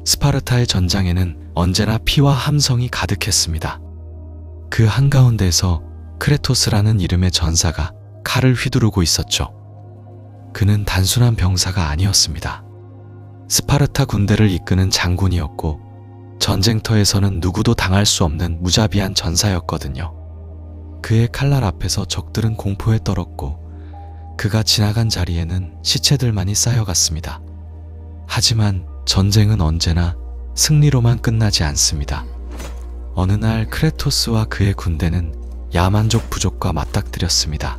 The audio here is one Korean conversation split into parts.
스파르타의 전장에는 언제나 피와 함성이 가득했습니다. 그 한가운데에서 크레토스라는 이름의 전사가 칼을 휘두르고 있었죠. 그는 단순한 병사가 아니었습니다. 스파르타 군대를 이끄는 장군이었고 전쟁터에서는 누구도 당할 수 없는 무자비한 전사였거든요. 그의 칼날 앞에서 적들은 공포에 떨었고 그가 지나간 자리에는 시체들만이 쌓여갔습니다. 하지만 전쟁은 언제나 승리로만 끝나지 않습니다. 어느 날 크레토스와 그의 군대는 야만족 부족과 맞닥뜨렸습니다.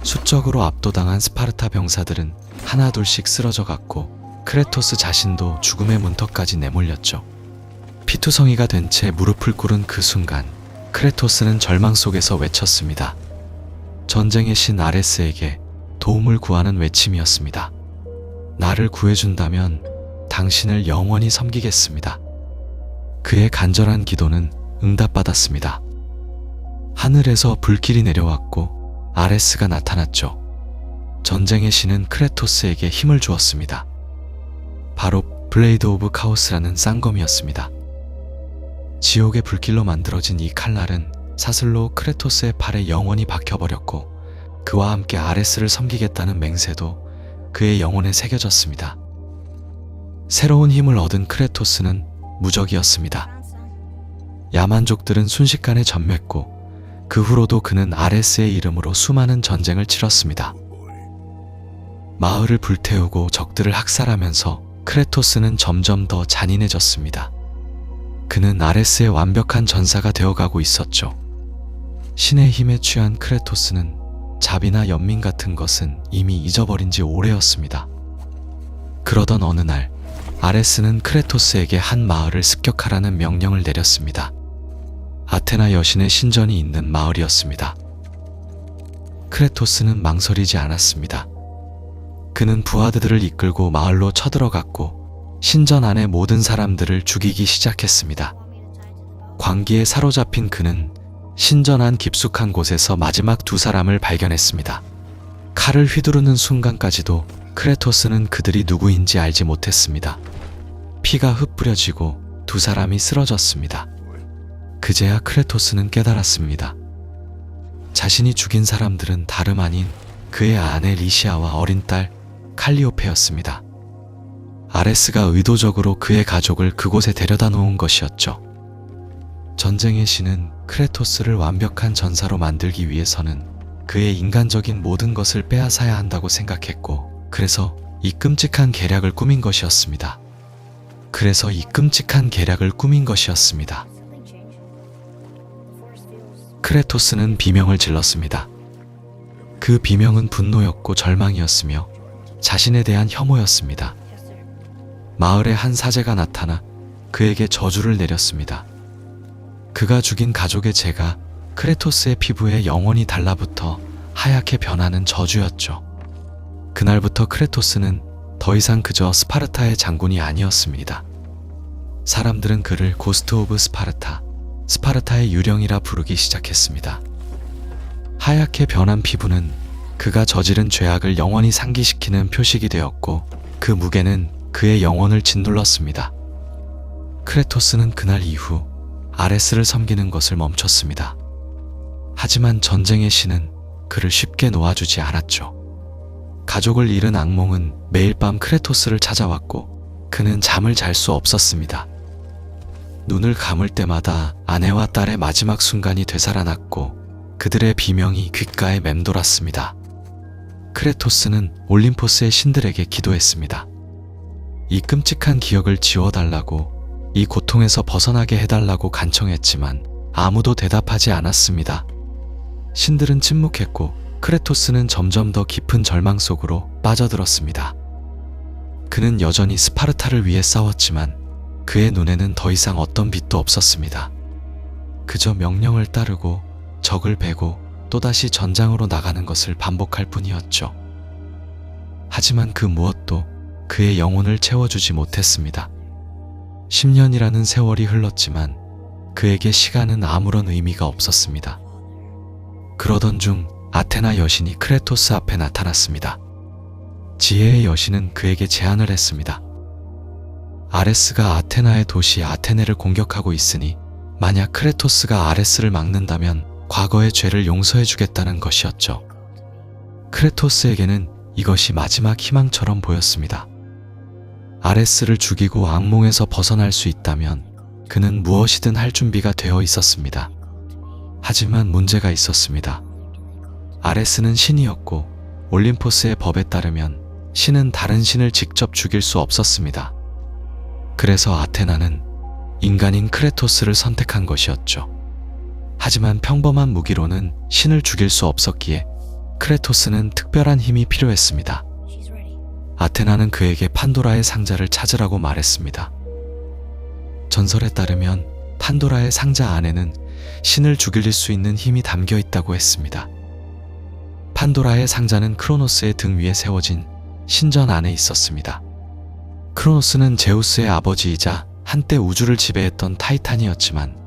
수적으로 압도당한 스파르타 병사들은 하나둘씩 쓰러져 갔고 크레토스 자신도 죽음의 문턱까지 내몰렸죠. 피투성이가 된 채 무릎을 꿇은 그 순간 크레토스는 절망 속에서 외쳤습니다. 전쟁의 신 아레스에게 도움을 구하는 외침이었습니다. 나를 구해준다면 당신을 영원히 섬기겠습니다. 그의 간절한 기도는 응답받았습니다. 하늘에서 불길이 내려왔고 아레스가 나타났죠. 전쟁의 신은 크레토스에게 힘을 주었습니다. 바로 블레이드 오브 카오스라는 쌍검이었습니다. 지옥의 불길로 만들어진 이 칼날은 사슬로 크레토스의 팔에 영원히 박혀버렸고 그와 함께 아레스를 섬기겠다는 맹세도 그의 영혼에 새겨졌습니다. 새로운 힘을 얻은 크레토스는 무적이었습니다. 야만족들은 순식간에 전멸했고 그 후로도 그는 아레스의 이름으로 수많은 전쟁을 치렀습니다. 마을을 불태우고 적들을 학살하면서 크레토스는 점점 더 잔인해졌습니다. 그는 아레스의 완벽한 전사가 되어가고 있었죠. 신의 힘에 취한 크레토스는 자비나 연민 같은 것은 이미 잊어버린 지 오래였습니다. 그러던 어느 날 아레스는 크레토스에게 한 마을을 습격하라는 명령을 내렸습니다. 아테나 여신의 신전이 있는 마을이었습니다. 크레토스는 망설이지 않았습니다. 그는 부하들을 이끌고 마을로 쳐들어갔고 신전 안의 모든 사람들을 죽이기 시작했습니다. 광기에 사로잡힌 그는 신전 안 깊숙한 곳에서 마지막 두 사람을 발견했습니다. 칼을 휘두르는 순간까지도 크레토스는 그들이 누구인지 알지 못했습니다. 피가 흩뿌려지고 두 사람이 쓰러졌습니다. 그제야 크레토스는 깨달았습니다. 자신이 죽인 사람들은 다름 아닌 그의 아내 리시아와 어린 딸 칼리오페였습니다. 아레스가 의도적으로 그의 가족을 그곳에 데려다 놓은 것이었죠. 전쟁의 신은 크레토스를 완벽한 전사로 만들기 위해서는 그의 인간적인 모든 것을 빼앗아야 한다고 생각했고 그래서 이 끔찍한 계략을 꾸민 것이었습니다. 크레토스는 비명을 질렀습니다. 그 비명은 분노였고 절망이었으며 자신에 대한 혐오였습니다. 마을에 한 사제가 나타나 그에게 저주를 내렸습니다. 그가 죽인 가족의 죄가 크레토스의 피부에 영원히 달라붙어 하얗게 변하는 저주였죠. 그날부터 크레토스는 더 이상 그저 스파르타의 장군이 아니었습니다. 사람들은 그를 고스트 오브 스파르타, 스파르타의 유령이라 부르기 시작했습니다. 하얗게 변한 피부는 그가 저지른 죄악을 영원히 상기시키는 표식이 되었고 그 무게는 그의 영혼을 짓눌렀습니다. 크레토스는 그날 이후 아레스를 섬기는 것을 멈췄습니다. 하지만 전쟁의 신은 그를 쉽게 놓아주지 않았죠. 가족을 잃은 악몽은 매일 밤 크레토스를 찾아왔고 그는 잠을 잘 수 없었습니다. 눈을 감을 때마다 아내와 딸의 마지막 순간이 되살아났고 그들의 비명이 귓가에 맴돌았습니다. 크레토스는 올림포스의 신들에게 기도했습니다. 이 끔찍한 기억을 지워달라고, 이 고통에서 벗어나게 해달라고 간청했지만 아무도 대답하지 않았습니다. 신들은 침묵했고 크레토스는 점점 더 깊은 절망 속으로 빠져들었습니다. 그는 여전히 스파르타를 위해 싸웠지만 그의 눈에는 더 이상 어떤 빛도 없었습니다. 그저 명령을 따르고 적을 베고 또다시 전장으로 나가는 것을 반복할 뿐이었죠. 하지만 그 무엇도 그의 영혼을 채워주지 못했습니다. 10년이라는 세월이 흘렀지만 그에게 시간은 아무런 의미가 없었습니다. 그러던 중 아테나 여신이 크레토스 앞에 나타났습니다. 지혜의 여신은 그에게 제안을 했습니다. 아레스가 아테나의 도시 아테네를 공격하고 있으니 만약 크레토스가 아레스를 막는다면 과거의 죄를 용서해 주겠다는 것이었죠. 크레토스에게는 이것이 마지막 희망처럼 보였습니다. 아레스를 죽이고 악몽에서 벗어날 수 있다면 그는 무엇이든 할 준비가 되어 있었습니다. 하지만 문제가 있었습니다. 아레스는 신이었고 올림포스의 법에 따르면 신은 다른 신을 직접 죽일 수 없었습니다. 그래서 아테나는 인간인 크레토스를 선택한 것이었죠. 하지만 평범한 무기로는 신을 죽일 수 없었기에 크레토스는 특별한 힘이 필요했습니다. 아테나는 그에게 판도라의 상자를 찾으라고 말했습니다. 전설에 따르면 판도라의 상자 안에는 신을 죽일 수 있는 힘이 담겨 있다고 했습니다. 판도라의 상자는 크로노스의 등 위에 세워진 신전 안에 있었습니다. 크로노스는 제우스의 아버지이자 한때 우주를 지배했던 타이탄이었지만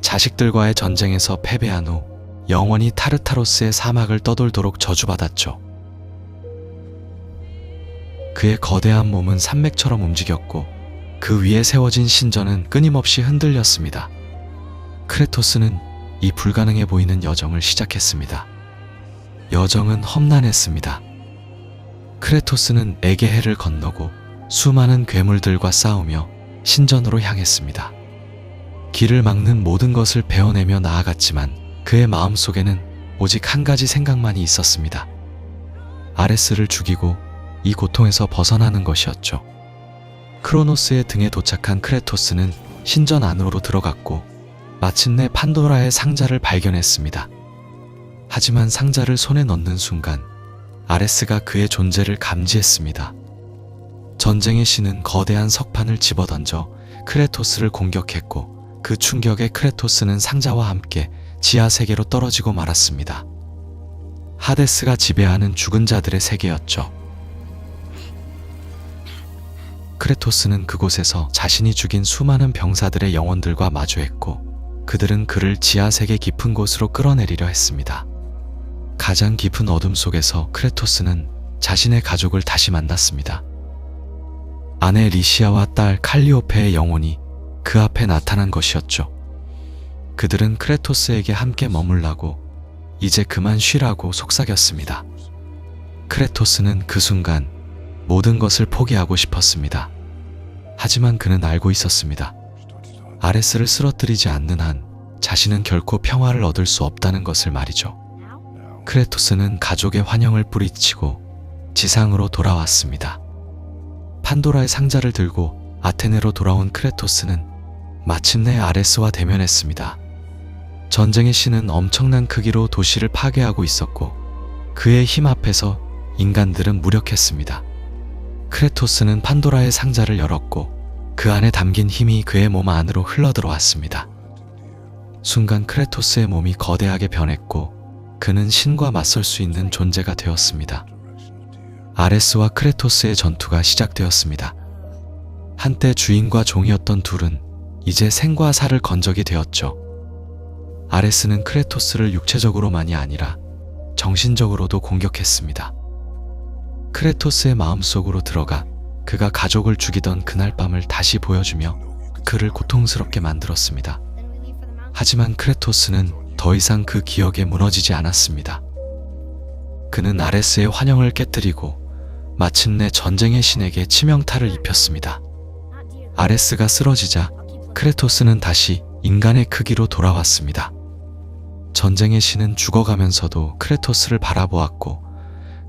자식들과의 전쟁에서 패배한 후 영원히 타르타로스의 사막을 떠돌도록 저주받았죠. 그의 거대한 몸은 산맥처럼 움직였고 그 위에 세워진 신전은 끊임없이 흔들렸습니다. 크레토스는 이 불가능해 보이는 여정을 시작했습니다. 여정은 험난했습니다. 크레토스는 에게해를 건너고 수많은 괴물들과 싸우며 신전으로 향했습니다. 길을 막는 모든 것을 베어내며 나아갔지만 그의 마음속에는 오직 한 가지 생각만이 있었습니다. 아레스를 죽이고 이 고통에서 벗어나는 것이었죠. 크로노스의 등에 도착한 크레토스는 신전 안으로 들어갔고 마침내 판도라의 상자를 발견했습니다. 하지만 상자를 손에 넣는 순간 아레스가 그의 존재를 감지했습니다. 전쟁의 신은 거대한 석판을 집어던져 크레토스를 공격했고 그 충격에 크레토스는 상자와 함께 지하 세계로 떨어지고 말았습니다. 하데스가 지배하는 죽은 자들의 세계였죠. 크레토스는 그곳에서 자신이 죽인 수많은 병사들의 영혼들과 마주했고 그들은 그를 지하 세계 깊은 곳으로 끌어내리려 했습니다. 가장 깊은 어둠 속에서 크레토스는 자신의 가족을 다시 만났습니다. 아내 리시아와 딸 칼리오페의 영혼이 그 앞에 나타난 것이었죠. 그들은 크레토스에게 함께 머물라고 이제 그만 쉬라고 속삭였습니다. 크레토스는 그 순간 모든 것을 포기하고 싶었습니다. 하지만 그는 알고 있었습니다. 아레스를 쓰러뜨리지 않는 한 자신은 결코 평화를 얻을 수 없다는 것을 말이죠. 크레토스는 가족의 환영을 뿌리치고 지상으로 돌아왔습니다. 판도라의 상자를 들고 아테네로 돌아온 크레토스는 마침내 아레스와 대면했습니다. 전쟁의 신은 엄청난 크기로 도시를 파괴하고 있었고 그의 힘 앞에서 인간들은 무력했습니다. 크레토스는 판도라의 상자를 열었고 그 안에 담긴 힘이 그의 몸 안으로 흘러들어왔습니다. 순간 크레토스의 몸이 거대하게 변했고 그는 신과 맞설 수 있는 존재가 되었습니다. 아레스와 크레토스의 전투가 시작되었습니다. 한때 주인과 종이었던 둘은 이제 생과 사를 건적이 되었죠. 아레스는 크레토스를 육체적으로만이 아니라 정신적으로도 공격했습니다. 크레토스의 마음속으로 들어가 그가 가족을 죽이던 그날 밤을 다시 보여주며 그를 고통스럽게 만들었습니다. 하지만 크레토스는 더 이상 그 기억에 무너지지 않았습니다. 그는 아레스의 환영을 깨뜨리고 마침내 전쟁의 신에게 치명타를 입혔습니다. 아레스가 쓰러지자 크레토스는 다시 인간의 크기로 돌아왔습니다. 전쟁의 신은 죽어가면서도 크레토스를 바라보았고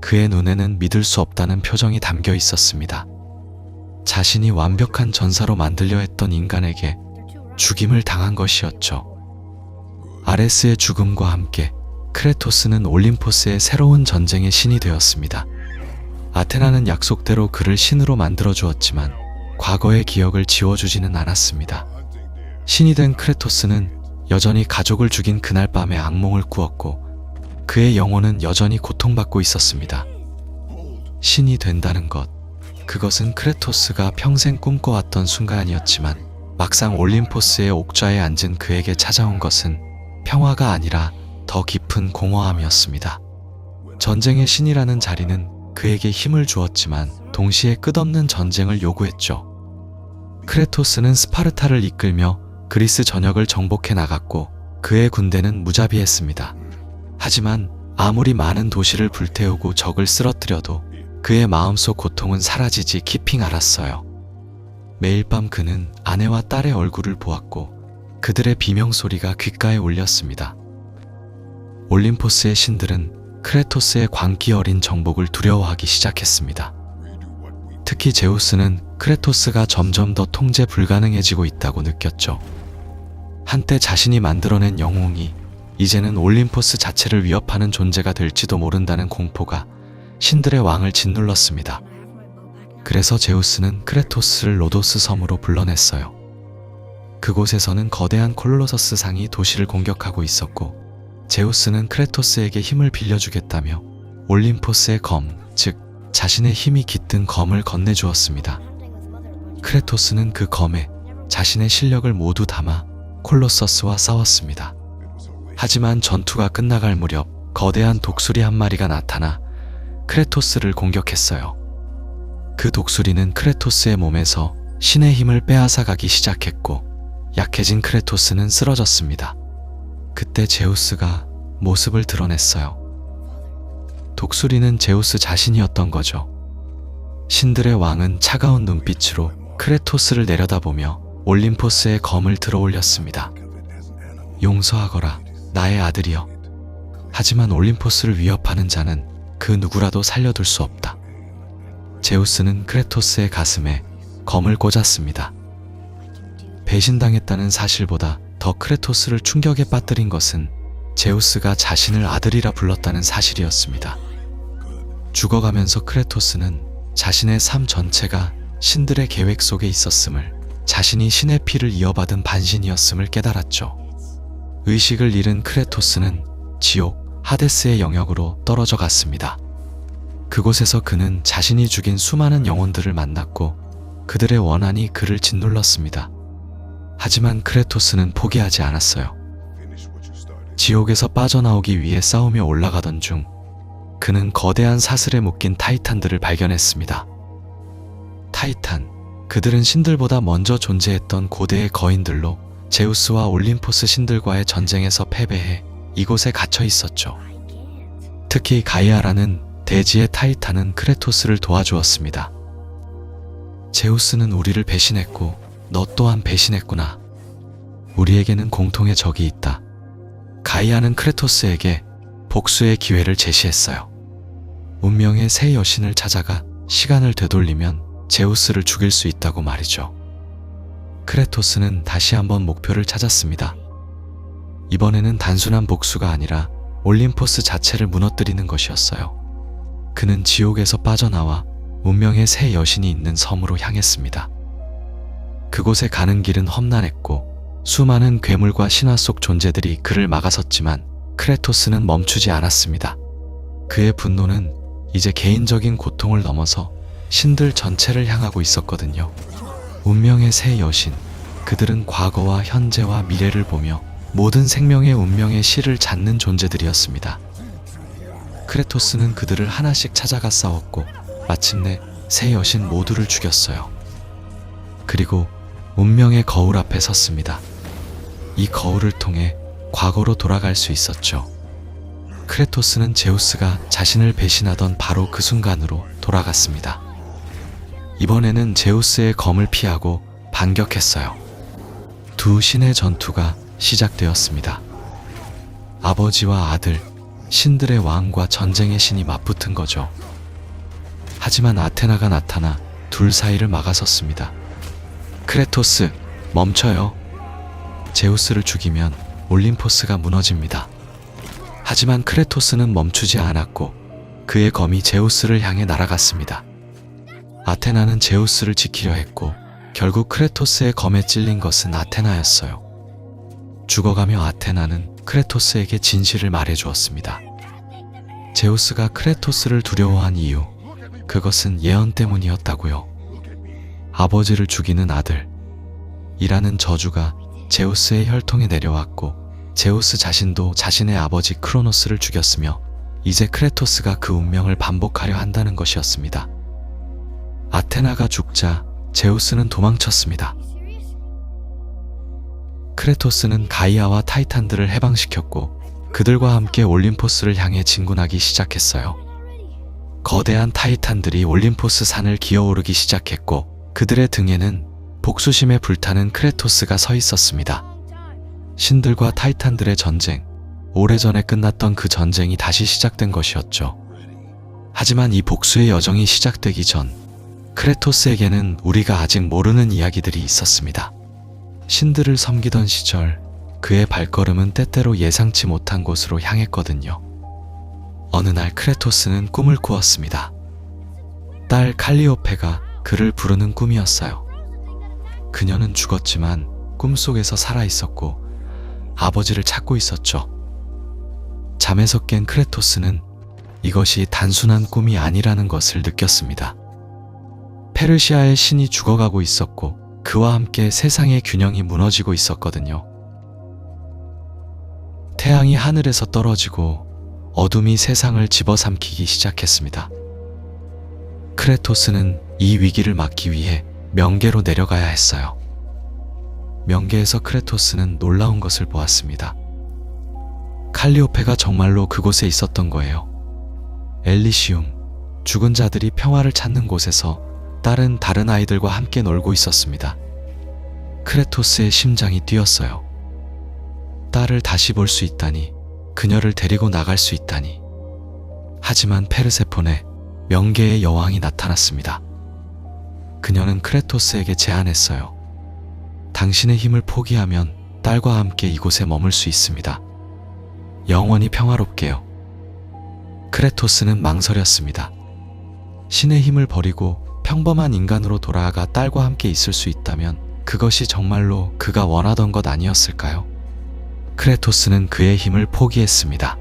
그의 눈에는 믿을 수 없다는 표정이 담겨 있었습니다. 자신이 완벽한 전사로 만들려 했던 인간에게 죽임을 당한 것이었죠. 아레스의 죽음과 함께 크레토스는 올림포스의 새로운 전쟁의 신이 되었습니다. 아테나는 약속대로 그를 신으로 만들어 주었지만 과거의 기억을 지워주지는 않았습니다. 신이 된 크레토스는 여전히 가족을 죽인 그날 밤에 악몽을 꾸었고 그의 영혼은 여전히 고통받고 있었습니다. 신이 된다는 것, 그것은 크레토스가 평생 꿈꿔왔던 순간이었지만 막상 올림포스의 옥좌에 앉은 그에게 찾아온 것은 평화가 아니라 더 깊은 공허함이었습니다. 전쟁의 신이라는 자리는 그에게 힘을 주었지만 동시에 끝없는 전쟁을 요구했죠. 크레토스는 스파르타를 이끌며 그리스 전역을 정복해 나갔고 그의 군대는 무자비했습니다. 하지만 아무리 많은 도시를 불태우고 적을 쓰러뜨려도 그의 마음속 고통은 사라지지 깊이 않았어요. 매일 밤 그는 아내와 딸의 얼굴을 보았고 그들의 비명소리가 귓가에 울렸습니다. 올림포스의 신들은 크레토스의 광기 어린 정복을 두려워하기 시작했습니다. 특히 제우스는 크레토스가 점점 더 통제 불가능해지고 있다고 느꼈죠. 한때 자신이 만들어낸 영웅이 이제는 올림포스 자체를 위협하는 존재가 될지도 모른다는 공포가 신들의 왕을 짓눌렀습니다. 그래서 제우스는 크레토스를 로도스 섬으로 불러냈어요. 그곳에서는 거대한 콜로서스 상이 도시를 공격하고 있었고 제우스는 크레토스에게 힘을 빌려주겠다며 올림포스의 검, 즉 자신의 힘이 깃든 검을 건네주었습니다. 크레토스는 그 검에 자신의 실력을 모두 담아 콜로서스와 싸웠습니다. 하지만 전투가 끝나갈 무렵 거대한 독수리 한 마리가 나타나 크레토스를 공격했어요. 그 독수리는 크레토스의 몸에서 신의 힘을 빼앗아가기 시작했고 약해진 크레토스는 쓰러졌습니다. 그때 제우스가 모습을 드러냈어요. 독수리는 제우스 자신이었던 거죠. 신들의 왕은 차가운 눈빛으로 크레토스를 내려다보며 올림포스의 검을 들어 올렸습니다. 용서하거라, 나의 아들이여. 하지만 올림포스를 위협하는 자는 그 누구라도 살려둘 수 없다. 제우스는 크레토스의 가슴에 검을 꽂았습니다. 배신당했다는 사실보다 더 크레토스를 충격에 빠뜨린 것은 제우스가 자신을 아들이라 불렀다는 사실이었습니다. 죽어가면서 크레토스는 자신의 삶 전체가 신들의 계획 속에 있었음을, 자신이 신의 피를 이어받은 반신이었음을 깨달았죠. 의식을 잃은 크레토스는 지옥, 하데스의 영역으로 떨어져 갔습니다. 그곳에서 그는 자신이 죽인 수많은 영혼들을 만났고 그들의 원한이 그를 짓눌렀습니다. 하지만 크레토스는 포기하지 않았어요. 지옥에서 빠져나오기 위해 싸우며 올라가던 중 그는 거대한 사슬에 묶인 타이탄들을 발견했습니다. 타이탄, 그들은 신들보다 먼저 존재했던 고대의 거인들로 제우스와 올림포스 신들과의 전쟁에서 패배해 이곳에 갇혀 있었죠. 특히 가이아라는 대지의 타이탄은 크레토스를 도와주었습니다. 제우스는 우리를 배신했고 너 또한 배신했구나. 우리에게는 공통의 적이 있다. 가이아는 크레토스에게 복수의 기회를 제시했어요. 운명의 새 여신을 찾아가 시간을 되돌리면 제우스를 죽일 수 있다고 말이죠. 크레토스는 다시 한번 목표를 찾았습니다. 이번에는 단순한 복수가 아니라 올림포스 자체를 무너뜨리는 것이었어요. 그는 지옥에서 빠져나와 운명의 새 여신이 있는 섬으로 향했습니다. 그곳에 가는 길은 험난했고 수많은 괴물과 신화 속 존재들이 그를 막아섰지만 크레토스는 멈추지 않았습니다. 그의 분노는 이제 개인적인 고통을 넘어서 신들 전체를 향하고 있었거든요. 운명의 새 여신, 그들은 과거와 현재와 미래를 보며 모든 생명의 운명의 실을 찾는 존재들이었습니다. 크레토스는 그들을 하나씩 찾아가 싸웠고 마침내 새 여신 모두를 죽였어요. 그리고 운명의 거울 앞에 섰습니다. 이 거울을 통해 과거로 돌아갈 수 있었죠. 크레토스는 제우스가 자신을 배신하던 바로 그 순간으로 돌아갔습니다. 이번에는 제우스의 검을 피하고 반격했어요. 두 신의 전투가 시작되었습니다. 아버지와 아들, 신들의 왕과 전쟁의 신이 맞붙은 거죠. 하지만 아테나가 나타나 둘 사이를 막아섰습니다. 크레토스, 멈춰요. 제우스를 죽이면 올림포스가 무너집니다. 하지만 크레토스는 멈추지 않았고 그의 검이 제우스를 향해 날아갔습니다. 아테나는 제우스를 지키려 했고 결국 크레토스의 검에 찔린 것은 아테나였어요. 죽어가며 아테나는 크레토스에게 진실을 말해주었습니다. 제우스가 크레토스를 두려워한 이유, 그것은 예언 때문이었다고요. 아버지를 죽이는 아들, 이라는 저주가 제우스의 혈통에 내려왔고 제우스 자신도 자신의 아버지 크로노스를 죽였으며 이제 크레토스가 그 운명을 반복하려 한다는 것이었습니다. 아테나가 죽자 제우스는 도망쳤습니다. 크레토스는 가이아와 타이탄들을 해방시켰고 그들과 함께 올림포스를 향해 진군하기 시작했어요. 거대한 타이탄들이 올림포스 산을 기어오르기 시작했고 그들의 등에는 복수심에 불타는 크레토스가 서 있었습니다. 신들과 타이탄들의 전쟁, 오래전에 끝났던 그 전쟁이 다시 시작된 것이었죠. 하지만 이 복수의 여정이 시작되기 전 크레토스에게는 우리가 아직 모르는 이야기들이 있었습니다. 신들을 섬기던 시절 그의 발걸음은 때때로 예상치 못한 곳으로 향했거든요. 어느 날 크레토스는 꿈을 꾸었습니다. 딸 칼리오페가 그를 부르는 꿈이었어요. 그녀는 죽었지만 꿈속에서 살아있었고 아버지를 찾고 있었죠. 잠에서 깬 크레토스는 이것이 단순한 꿈이 아니라는 것을 느꼈습니다. 페르시아의 신이 죽어가고 있었고 그와 함께 세상의 균형이 무너지고 있었거든요. 태양이 하늘에서 떨어지고 어둠이 세상을 집어삼키기 시작했습니다. 크레토스는 이 위기를 막기 위해 명계로 내려가야 했어요. 명계에서 크레토스는 놀라운 것을 보았습니다. 칼리오페가 정말로 그곳에 있었던 거예요. 엘리시움, 죽은 자들이 평화를 찾는 곳에서 딸은 다른 아이들과 함께 놀고 있었습니다. 크레토스의 심장이 뛰었어요. 딸을 다시 볼 수 있다니, 그녀를 데리고 나갈 수 있다니. 하지만 페르세폰에 명계의 여왕이 나타났습니다. 그녀는 크레토스에게 제안했어요. 당신의 힘을 포기하면 딸과 함께 이곳에 머물 수 있습니다. 영원히 평화롭게요. 크레토스는 망설였습니다. 신의 힘을 버리고 평범한 인간으로 돌아가 딸과 함께 있을 수 있다면 그것이 정말로 그가 원하던 것 아니었을까요? 크레토스는 그의 힘을 포기했습니다.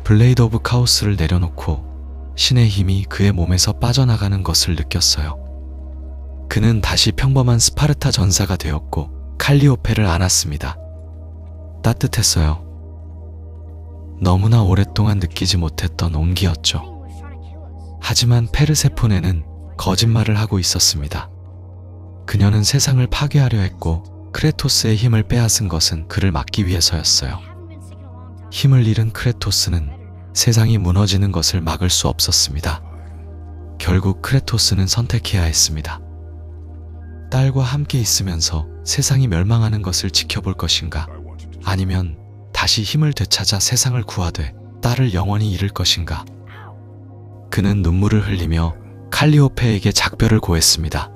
블레이드 오브 카오스를 내려놓고 신의 힘이 그의 몸에서 빠져나가는 것을 느꼈어요. 그는 다시 평범한 스파르타 전사가 되었고 칼리오페를 안았습니다. 따뜻했어요. 너무나 오랫동안 느끼지 못했던 온기였죠. 하지만 페르세포네는 거짓말을 하고 있었습니다. 그녀는 세상을 파괴하려 했고 크레토스의 힘을 빼앗은 것은 그를 막기 위해서였어요. 힘을 잃은 크레토스는 세상이 무너지는 것을 막을 수 없었습니다. 결국 크레토스는 선택해야 했습니다. 딸과 함께 있으면서 세상이 멸망하는 것을 지켜볼 것인가? 아니면 다시 힘을 되찾아 세상을 구하되 딸을 영원히 잃을 것인가? 그는 눈물을 흘리며 칼리오페에게 작별을 고했습니다.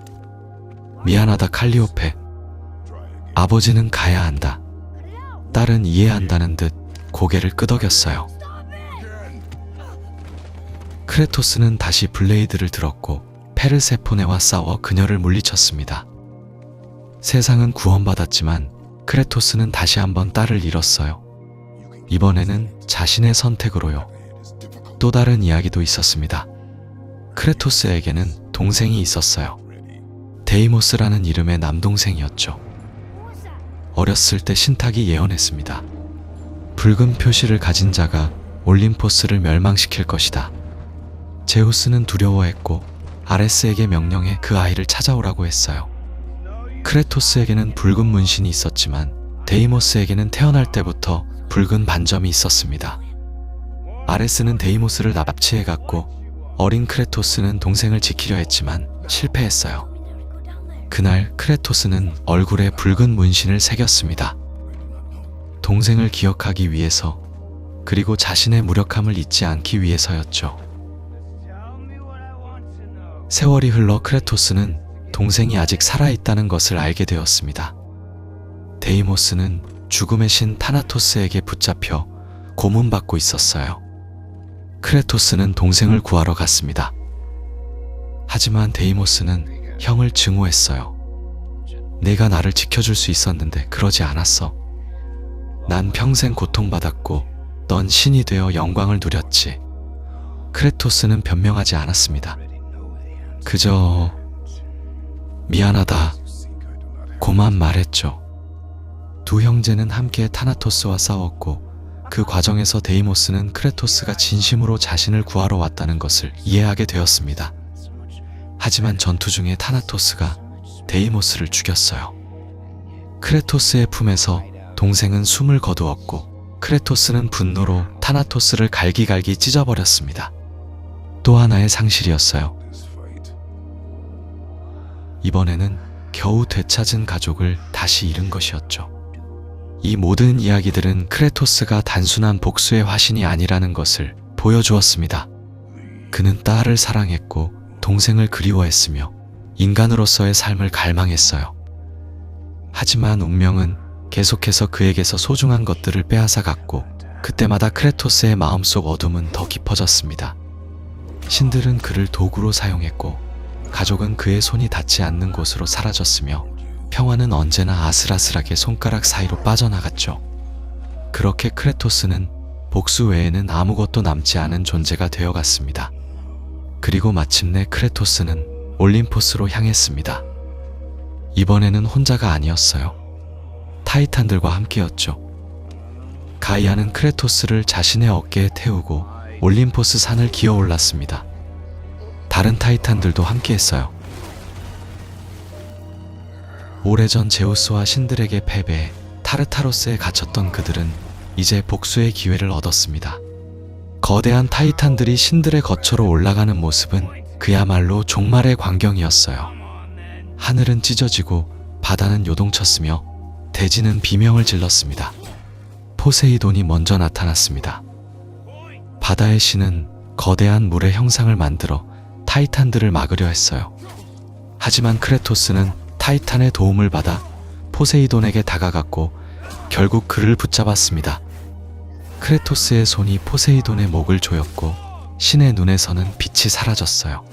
미안하다 칼리오페. 아버지는 가야 한다. 딸은 이해한다는 듯 고개를 끄덕였어요. 크레토스는 다시 블레이드를 들었고 페르세포네와 싸워 그녀를 물리쳤습니다. 세상은 구원받았지만 크레토스는 다시 한번 딸을 잃었어요. 이번에는 자신의 선택으로요. 또 다른 이야기도 있었습니다. 크레토스에게는 동생이 있었어요. 데이모스라는 이름의 남동생이었죠. 어렸을 때 신탁이 예언했습니다. 붉은 표시를 가진 자가 올림포스를 멸망시킬 것이다. 제우스는 두려워했고 아레스에게 명령해 그 아이를 찾아오라고 했어요. 크레토스에게는 붉은 문신이 있었지만 데이모스에게는 태어날 때부터 붉은 반점이 있었습니다. 아레스는 데이모스를 납치해갔고 어린 크레토스는 동생을 지키려 했지만 실패했어요. 그날 크레토스는 얼굴에 붉은 문신을 새겼습니다. 동생을 기억하기 위해서, 그리고 자신의 무력함을 잊지 않기 위해서였죠. 세월이 흘러 크레토스는 동생이 아직 살아있다는 것을 알게 되었습니다. 데이모스는 죽음의 신 타나토스에게 붙잡혀 고문받고 있었어요. 크레토스는 동생을 구하러 갔습니다. 하지만 데이모스는 형을 증오했어요. 내가 나를 지켜줄 수 있었는데 그러지 않았어. 난 평생 고통받았고 넌 신이 되어 영광을 누렸지. 크레토스는 변명하지 않았습니다. 그저 미안하다 고만 말했죠. 두 형제는 함께 타나토스와 싸웠고 그 과정에서 데이모스는 크레토스가 진심으로 자신을 구하러 왔다는 것을 이해하게 되었습니다. 하지만 전투 중에 타나토스가 데이모스를 죽였어요. 크레토스의 품에서 동생은 숨을 거두었고 크레토스는 분노로 타나토스를 갈기갈기 찢어버렸습니다. 또 하나의 상실이었어요. 이번에는 겨우 되찾은 가족을 다시 잃은 것이었죠. 이 모든 이야기들은 크레토스가 단순한 복수의 화신이 아니라는 것을 보여주었습니다. 그는 딸을 사랑했고 동생을 그리워했으며 인간으로서의 삶을 갈망했어요. 하지만 운명은 계속해서 그에게서 소중한 것들을 빼앗아갔고 그때마다 크레토스의 마음속 어둠은 더 깊어졌습니다. 신들은 그를 도구로 사용했고 가족은 그의 손이 닿지 않는 곳으로 사라졌으며 평화는 언제나 아슬아슬하게 손가락 사이로 빠져나갔죠. 그렇게 크레토스는 복수 외에는 아무것도 남지 않은 존재가 되어갔습니다. 그리고 마침내 크레토스는 올림포스로 향했습니다. 이번에는 혼자가 아니었어요. 타이탄들과 함께였죠. 가이아는 크레토스를 자신의 어깨에 태우고 올림포스 산을 기어 올랐습니다. 다른 타이탄들도 함께했어요. 오래전 제우스와 신들에게 패배해 타르타로스에 갇혔던 그들은 이제 복수의 기회를 얻었습니다. 거대한 타이탄들이 신들의 거처로 올라가는 모습은 그야말로 종말의 광경이었어요. 하늘은 찢어지고 바다는 요동쳤으며 대지는 비명을 질렀습니다. 포세이돈이 먼저 나타났습니다. 바다의 신은 거대한 물의 형상을 만들어 타이탄들을 막으려 했어요. 하지만 크레토스는 타이탄의 도움을 받아 포세이돈에게 다가갔고 결국 그를 붙잡았습니다. 크레토스의 손이 포세이돈의 목을 조였고 신의 눈에서는 빛이 사라졌어요.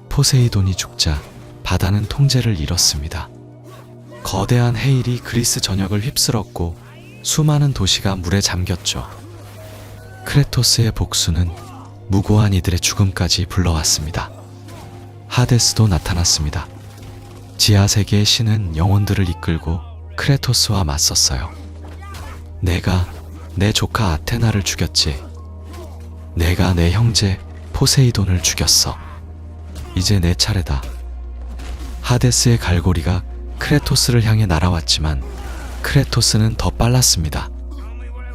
포세이돈이 죽자 바다는 통제를 잃었습니다. 거대한 해일이 그리스 전역을 휩쓸었고 수많은 도시가 물에 잠겼죠. 크레토스의 복수는 무고한 이들의 죽음까지 불러왔습니다. 하데스도 나타났습니다. 지하세계의 신은 영혼들을 이끌고 크레토스와 맞섰어요. 내가 내 조카 아테나를 죽였지. 내가 내 형제 포세이돈을 죽였어. 이제 내 차례다. 하데스의 갈고리가 크레토스를 향해 날아왔지만 크레토스는 더 빨랐습니다.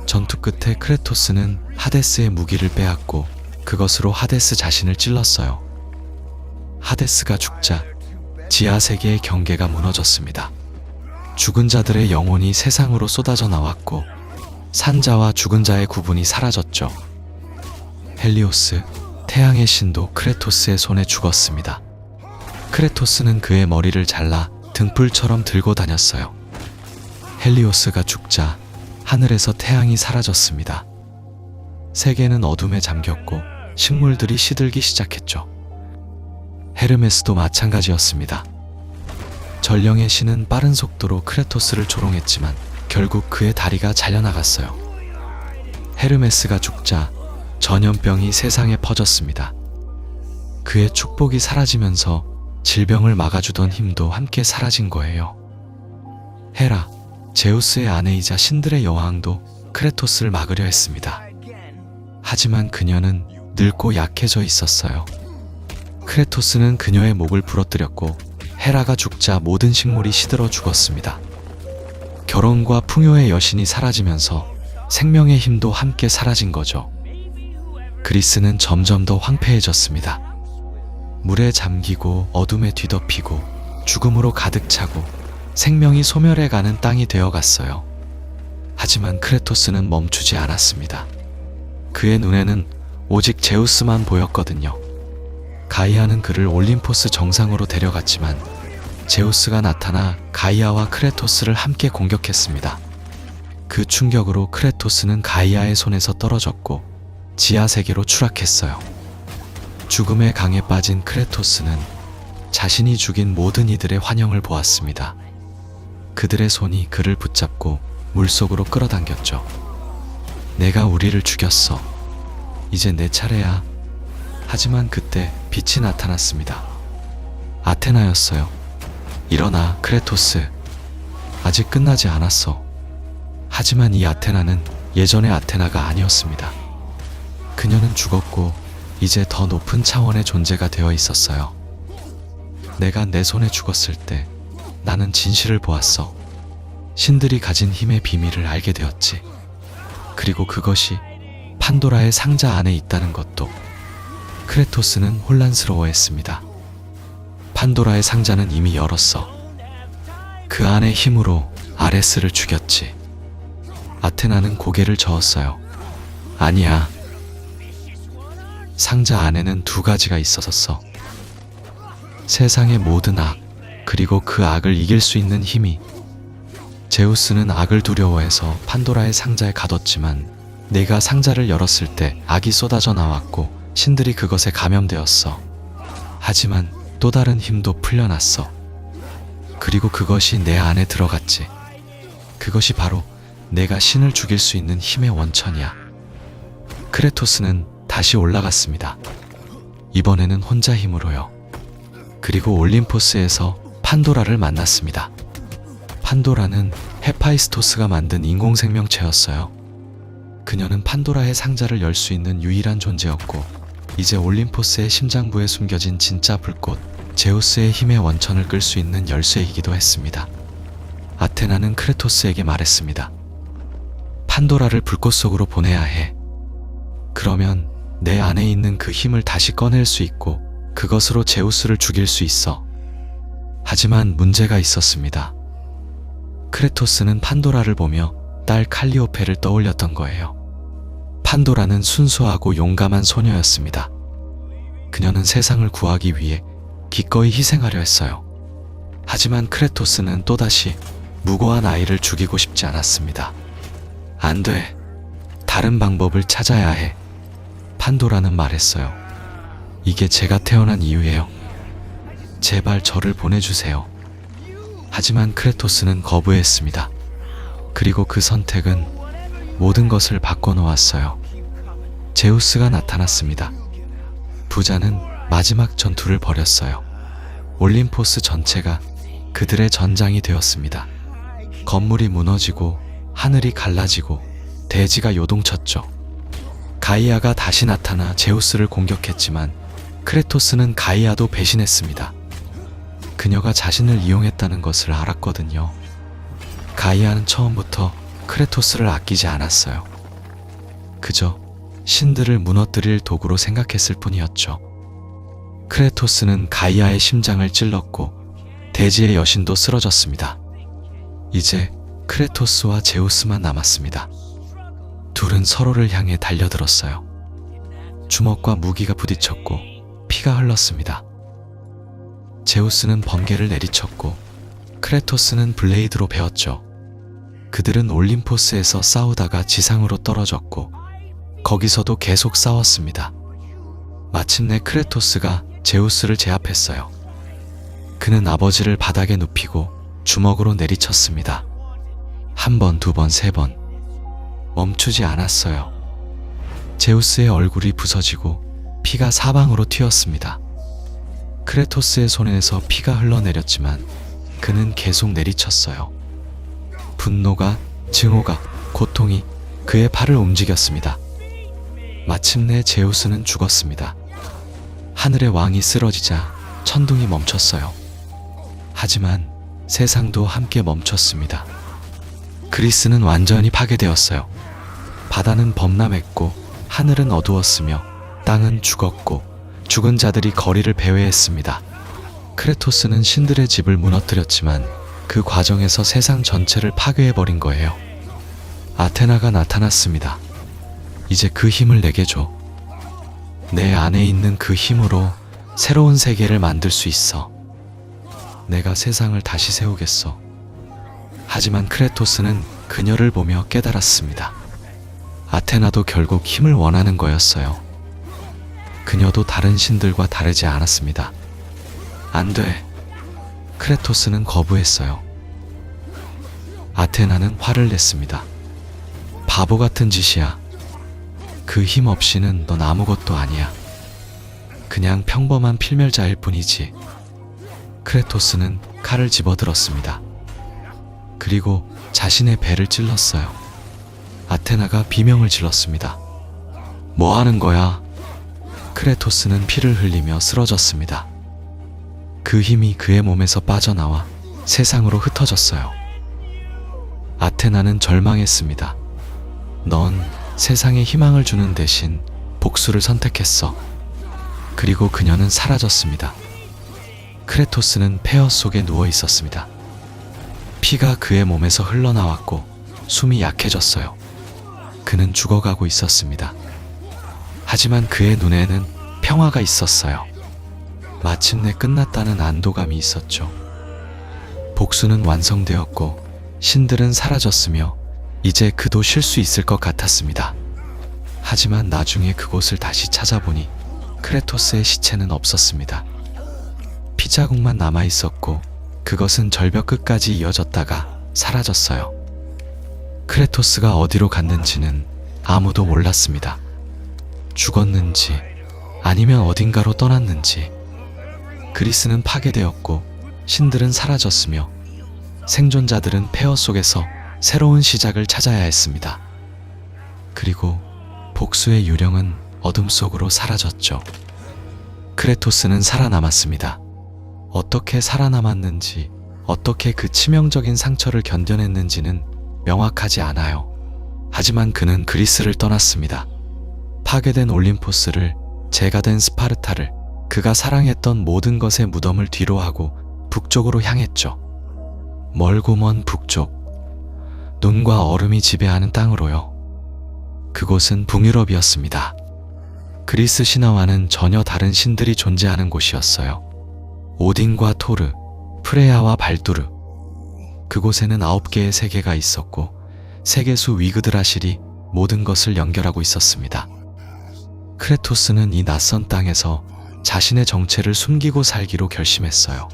전투 끝에 크레토스는 하데스의 무기를 빼앗고 그것으로 하데스 자신을 찔렀어요. 하데스가 죽자 지하세계의 경계가 무너졌습니다. 죽은 자들의 영혼이 세상으로 쏟아져 나왔고 산자와 죽은 자의 구분이 사라졌죠. 헬리오스, 태양의 신도 크레토스의 손에 죽었습니다. 크레토스는 그의 머리를 잘라 등불처럼 들고 다녔어요. 헬리오스가 죽자 하늘에서 태양이 사라졌습니다. 세계는 어둠에 잠겼고 식물들이 시들기 시작했죠. 헤르메스도 마찬가지였습니다. 전령의 신은 빠른 속도로 크레토스를 조롱했지만 결국 그의 다리가 잘려나갔어요. 헤르메스가 죽자 전염병이 세상에 퍼졌습니다. 그의 축복이 사라지면서 질병을 막아주던 힘도 함께 사라진 거예요. 헤라, 제우스의 아내이자 신들의 여왕도 크레토스를 막으려 했습니다. 하지만 그녀는 늙고 약해져 있었어요. 크레토스는 그녀의 목을 부러뜨렸고 헤라가 죽자 모든 식물이 시들어 죽었습니다. 결혼과 풍요의 여신이 사라지면서 생명의 힘도 함께 사라진 거죠. 그리스는 점점 더 황폐해졌습니다. 물에 잠기고 어둠에 뒤덮이고 죽음으로 가득 차고 생명이 소멸해가는 땅이 되어갔어요. 하지만 크레토스는 멈추지 않았습니다. 그의 눈에는 오직 제우스만 보였거든요. 가이아는 그를 올림포스 정상으로 데려갔지만 제우스가 나타나 가이아와 크레토스를 함께 공격했습니다. 그 충격으로 크레토스는 가이아의 손에서 떨어졌고 지하세계로 추락했어요. 죽음의 강에 빠진 크레토스는 자신이 죽인 모든 이들의 환영을 보았습니다. 그들의 손이 그를 붙잡고 물속으로 끌어당겼죠. 내가 우리를 죽였어. 이제 내 차례야. 하지만 그때 빛이 나타났습니다. 아테나였어요. 일어나, 크레토스. 아직 끝나지 않았어. 하지만 이 아테나는 예전의 아테나가 아니었습니다. 그녀는 죽었고 이제 더 높은 차원의 존재가 되어 있었어요. 내가 내 손에 죽었을 때 나는 진실을 보았어. 신들이 가진 힘의 비밀을 알게 되었지. 그리고 그것이 판도라의 상자 안에 있다는 것도. 크레토스는 혼란스러워했습니다. 판도라의 상자는 이미 열었어. 그 안의 힘으로 아레스를 죽였지. 아테나는 고개를 저었어요. 아니야. 상자 안에는 두 가지가 있었어. 세상의 모든 악, 그리고 그 악을 이길 수 있는 힘이. 제우스는 악을 두려워해서 판도라의 상자에 가뒀지만 내가 상자를 열었을 때 악이 쏟아져 나왔고 신들이 그것에 감염되었어. 하지만 또 다른 힘도 풀려났어. 그리고 그것이 내 안에 들어갔지. 그것이 바로 내가 신을 죽일 수 있는 힘의 원천이야. 크레토스는 다시 올라갔습니다. 이번에는 혼자 힘으로요. 그리고 올림포스에서 판도라를 만났습니다. 판도라는 헤파이스토스가 만든 인공생명체였어요. 그녀는 판도라의 상자를 열 수 있는 유일한 존재였고 이제 올림포스의 심장부에 숨겨진 진짜 불꽃, 제우스의 힘의 원천을 끌 수 있는 열쇠이기도 했습니다. 아테나는 크레토스에게 말했습니다. 판도라를 불꽃 속으로 보내야 해. 그러면 내 안에 있는 그 힘을 다시 꺼낼 수 있고 그것으로 제우스를 죽일 수 있어. 하지만 문제가 있었습니다. 크레토스는 판도라를 보며 딸 칼리오페를 떠올렸던 거예요. 판도라는 순수하고 용감한 소녀였습니다. 그녀는 세상을 구하기 위해 기꺼이 희생하려 했어요. 하지만 크레토스는 또다시 무고한 아이를 죽이고 싶지 않았습니다. 안 돼. 다른 방법을 찾아야 해. 판도라는 말했어요. 이게 제가 태어난 이유예요. 제발 저를 보내주세요. 하지만 크레토스는 거부했습니다. 그리고 그 선택은 모든 것을 바꿔놓았어요. 제우스가 나타났습니다. 부자는 마지막 전투를 벌였어요. 올림포스 전체가 그들의 전장이 되었습니다. 건물이 무너지고 하늘이 갈라지고 대지가 요동쳤죠. 가이아가 다시 나타나 제우스를 공격했지만 크레토스는 가이아도 배신했습니다. 그녀가 자신을 이용했다는 것을 알았거든요. 가이아는 처음부터 크레토스를 아끼지 않았어요. 그저 신들을 무너뜨릴 도구로 생각했을 뿐이었죠. 크레토스는 가이아의 심장을 찔렀고 대지의 여신도 쓰러졌습니다. 이제 크레토스와 제우스만 남았습니다. 둘은 서로를 향해 달려들었어요. 주먹과 무기가 부딪혔고 피가 흘렀습니다. 제우스는 번개를 내리쳤고 크레토스는 블레이드로 베었죠. 그들은 올림포스에서 싸우다가 지상으로 떨어졌고 거기서도 계속 싸웠습니다. 마침내 크레토스가 제우스를 제압했어요. 그는 아버지를 바닥에 눕히고 주먹으로 내리쳤습니다. 한 번, 두 번, 세 번. 멈추지 않았어요. 제우스의 얼굴이 부서지고 피가 사방으로 튀었습니다. 크레토스의 손에서 피가 흘러내렸지만 그는 계속 내리쳤어요. 분노가, 증오가, 고통이 그의 팔을 움직였습니다. 마침내 제우스는 죽었습니다. 하늘의 왕이 쓰러지자 천둥이 멈췄어요. 하지만 세상도 함께 멈췄습니다. 그리스는 완전히 파괴되었어요. 바다는 범람했고 하늘은 어두웠으며 땅은 죽었고 죽은 자들이 거리를 배회했습니다. 크레토스는 신들의 집을 무너뜨렸지만 그 과정에서 세상 전체를 파괴해버린 거예요. 아테나가 나타났습니다. 이제 그 힘을 내게 줘. 내 안에 있는 그 힘으로 새로운 세계를 만들 수 있어. 내가 세상을 다시 세우겠어. 하지만 크레토스는 그녀를 보며 깨달았습니다. 아테나도 결국 힘을 원하는 거였어요. 그녀도 다른 신들과 다르지 않았습니다. 안 돼. 크레토스는 거부했어요. 아테나는 화를 냈습니다. 바보 같은 짓이야. 그 힘 없이는 넌 아무것도 아니야. 그냥 평범한 필멸자일 뿐이지. 크레토스는 칼을 집어들었습니다. 그리고 자신의 배를 찔렀어요. 아테나가 비명을 질렀습니다. 뭐 하는 거야? 크레토스는 피를 흘리며 쓰러졌습니다. 그 힘이 그의 몸에서 빠져나와 세상으로 흩어졌어요. 아테나는 절망했습니다. 넌 세상에 희망을 주는 대신 복수를 선택했어. 그리고 그녀는 사라졌습니다. 크레토스는 폐허 속에 누워 있었습니다. 피가 그의 몸에서 흘러나왔고 숨이 약해졌어요. 그는 죽어가고 있었습니다. 하지만 그의 눈에는 평화가 있었어요. 마침내 끝났다는 안도감이 있었죠. 복수는 완성되었고 신들은 사라졌으며 이제 그도 쉴 수 있을 것 같았습니다. 하지만 나중에 그곳을 다시 찾아보니 크레토스의 시체는 없었습니다. 피자국만 남아 있었고 그것은 절벽 끝까지 이어졌다가 사라졌어요. 크레토스가 어디로 갔는지는 아무도 몰랐습니다. 죽었는지 아니면 어딘가로 떠났는지. 그리스는 파괴되었고 신들은 사라졌으며 생존자들은 폐허 속에서 새로운 시작을 찾아야 했습니다. 그리고 복수의 유령은 어둠 속으로 사라졌죠. 크레토스는 살아남았습니다. 어떻게 살아남았는지, 어떻게 그 치명적인 상처를 견뎌냈는지는 명확하지 않아요. 하지만 그는 그리스를 떠났습니다. 파괴된 올림포스를, 재가 된 스파르타를, 그가 사랑했던 모든 것의 무덤을 뒤로하고 북쪽으로 향했죠. 멀고 먼 북쪽, 눈과 얼음이 지배하는 땅으로요. 그곳은 북유럽이었습니다. 그리스 신화와는 전혀 다른 신들이 존재하는 곳이었어요. 오딘과 토르, 프레야와 발두르. 그곳에는 9개의 세계가 있었고 세계수 위그드라실이 모든 것을 연결하고 있었습니다. 크레토스는 이 낯선 땅에서 자신의 정체를 숨기고 살기로 결심했어요.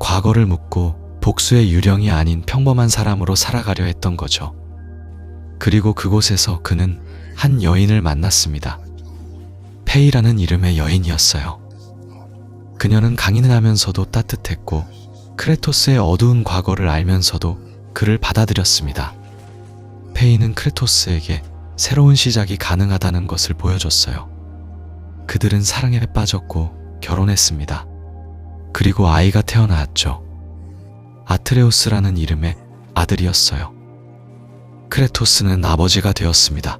과거를 묻고 복수의 유령이 아닌 평범한 사람으로 살아가려 했던 거죠. 그리고 그곳에서 그는 한 여인을 만났습니다. 페이라는 이름의 여인이었어요. 그녀는 강인하면서도 따뜻했고 크레토스의 어두운 과거를 알면서도 그를 받아들였습니다. 페이는 크레토스에게 새로운 시작이 가능하다는 것을 보여줬어요. 그들은 사랑에 빠졌고 결혼했습니다. 그리고 아이가 태어났죠. 아트레우스라는 이름의 아들이었어요. 크레토스는 아버지가 되었습니다.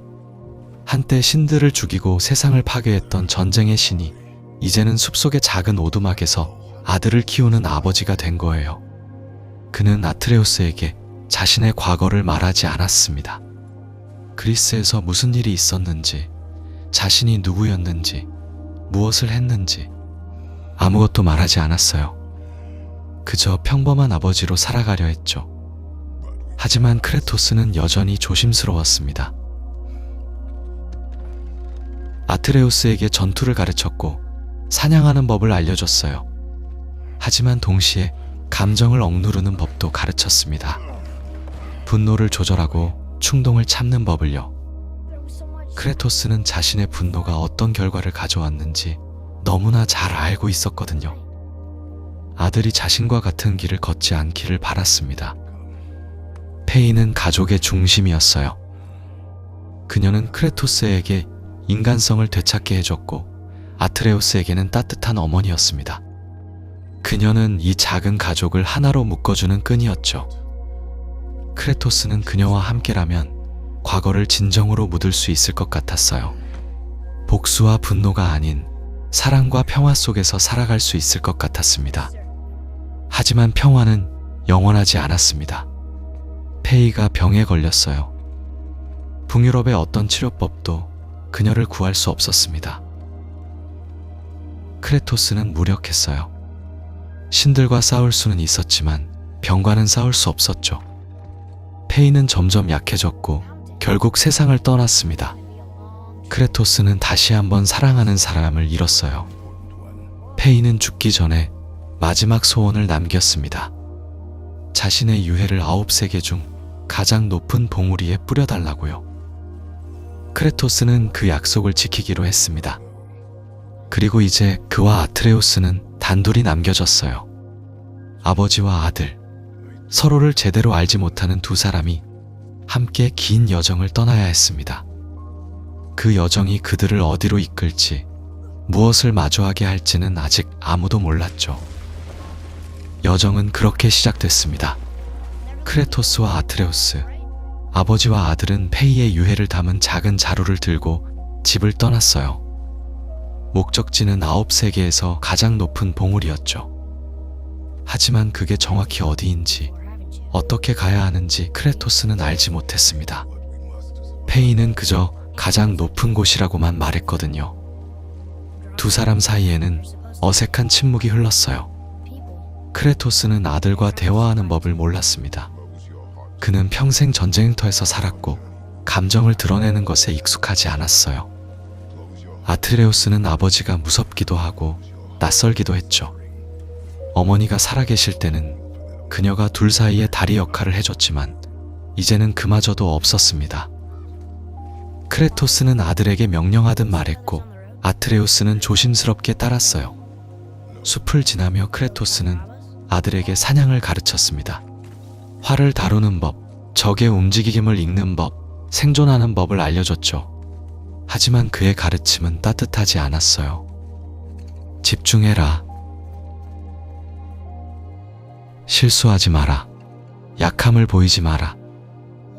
한때 신들을 죽이고 세상을 파괴했던 전쟁의 신이 이제는 숲속의 작은 오두막에서 아들을 키우는 아버지가 된 거예요. 그는 아트레우스에게 자신의 과거를 말하지 않았습니다. 그리스에서 무슨 일이 있었는지, 자신이 누구였는지, 무엇을 했는지 아무것도 말하지 않았어요. 그저 평범한 아버지로 살아가려 했죠. 하지만 크레토스는 여전히 조심스러웠습니다. 아트레우스에게 전투를 가르쳤고 사냥하는 법을 알려줬어요. 하지만 동시에 감정을 억누르는 법도 가르쳤습니다. 분노를 조절하고 충동을 참는 법을요. 크레토스는 자신의 분노가 어떤 결과를 가져왔는지 너무나 잘 알고 있었거든요. 아들이 자신과 같은 길을 걷지 않기를 바랐습니다. 페이는 가족의 중심이었어요. 그녀는 크레토스에게 인간성을 되찾게 해줬고 아트레우스에게는 따뜻한 어머니였습니다. 그녀는 이 작은 가족을 하나로 묶어주는 끈이었죠. 크레토스는 그녀와 함께라면 과거를 진정으로 묻을 수 있을 것 같았어요. 복수와 분노가 아닌 사랑과 평화 속에서 살아갈 수 있을 것 같았습니다. 하지만 평화는 영원하지 않았습니다. 페이가 병에 걸렸어요. 북유럽의 어떤 치료법도 그녀를 구할 수 없었습니다. 크레토스는 무력했어요. 신들과 싸울 수는 있었지만 병과는 싸울 수 없었죠. 페이는 점점 약해졌고 결국 세상을 떠났습니다. 크레토스는 다시 한번 사랑하는 사람을 잃었어요. 페이는 죽기 전에 마지막 소원을 남겼습니다. 자신의 유해를 9세계 중 가장 높은 봉우리에 뿌려달라고요. 크레토스는 그 약속을 지키기로 했습니다. 그리고 이제 그와 아트레우스는 단둘이 남겨졌어요. 아버지와 아들, 서로를 제대로 알지 못하는 두 사람이 함께 긴 여정을 떠나야 했습니다. 그 여정이 그들을 어디로 이끌지, 무엇을 마주하게 할지는 아직 아무도 몰랐죠. 여정은 그렇게 시작됐습니다. 크레토스와 아트레우스, 아버지와 아들은 페이의 유해를 담은 작은 자루를 들고 집을 떠났어요. 목적지는 9세계에서 가장 높은 봉우리였죠. 하지만 그게 정확히 어디인지, 어떻게 가야 하는지 크레토스는 알지 못했습니다. 페이는 그저 가장 높은 곳이라고만 말했거든요. 두 사람 사이에는 어색한 침묵이 흘렀어요. 크레토스는 아들과 대화하는 법을 몰랐습니다. 그는 평생 전쟁터에서 살았고 감정을 드러내는 것에 익숙하지 않았어요. 아트레우스는 아버지가 무섭기도 하고 낯설기도 했죠. 어머니가 살아계실 때는 그녀가 둘 사이의 다리 역할을 해줬지만 이제는 그마저도 없었습니다. 크레토스는 아들에게 명령하듯 말했고 아트레우스는 조심스럽게 따랐어요. 숲을 지나며 크레토스는 아들에게 사냥을 가르쳤습니다. 활을 다루는 법, 적의 움직임을 읽는 법, 생존하는 법을 알려줬죠. 하지만 그의 가르침은 따뜻하지 않았어요. 집중해라. 실수하지 마라. 약함을 보이지 마라.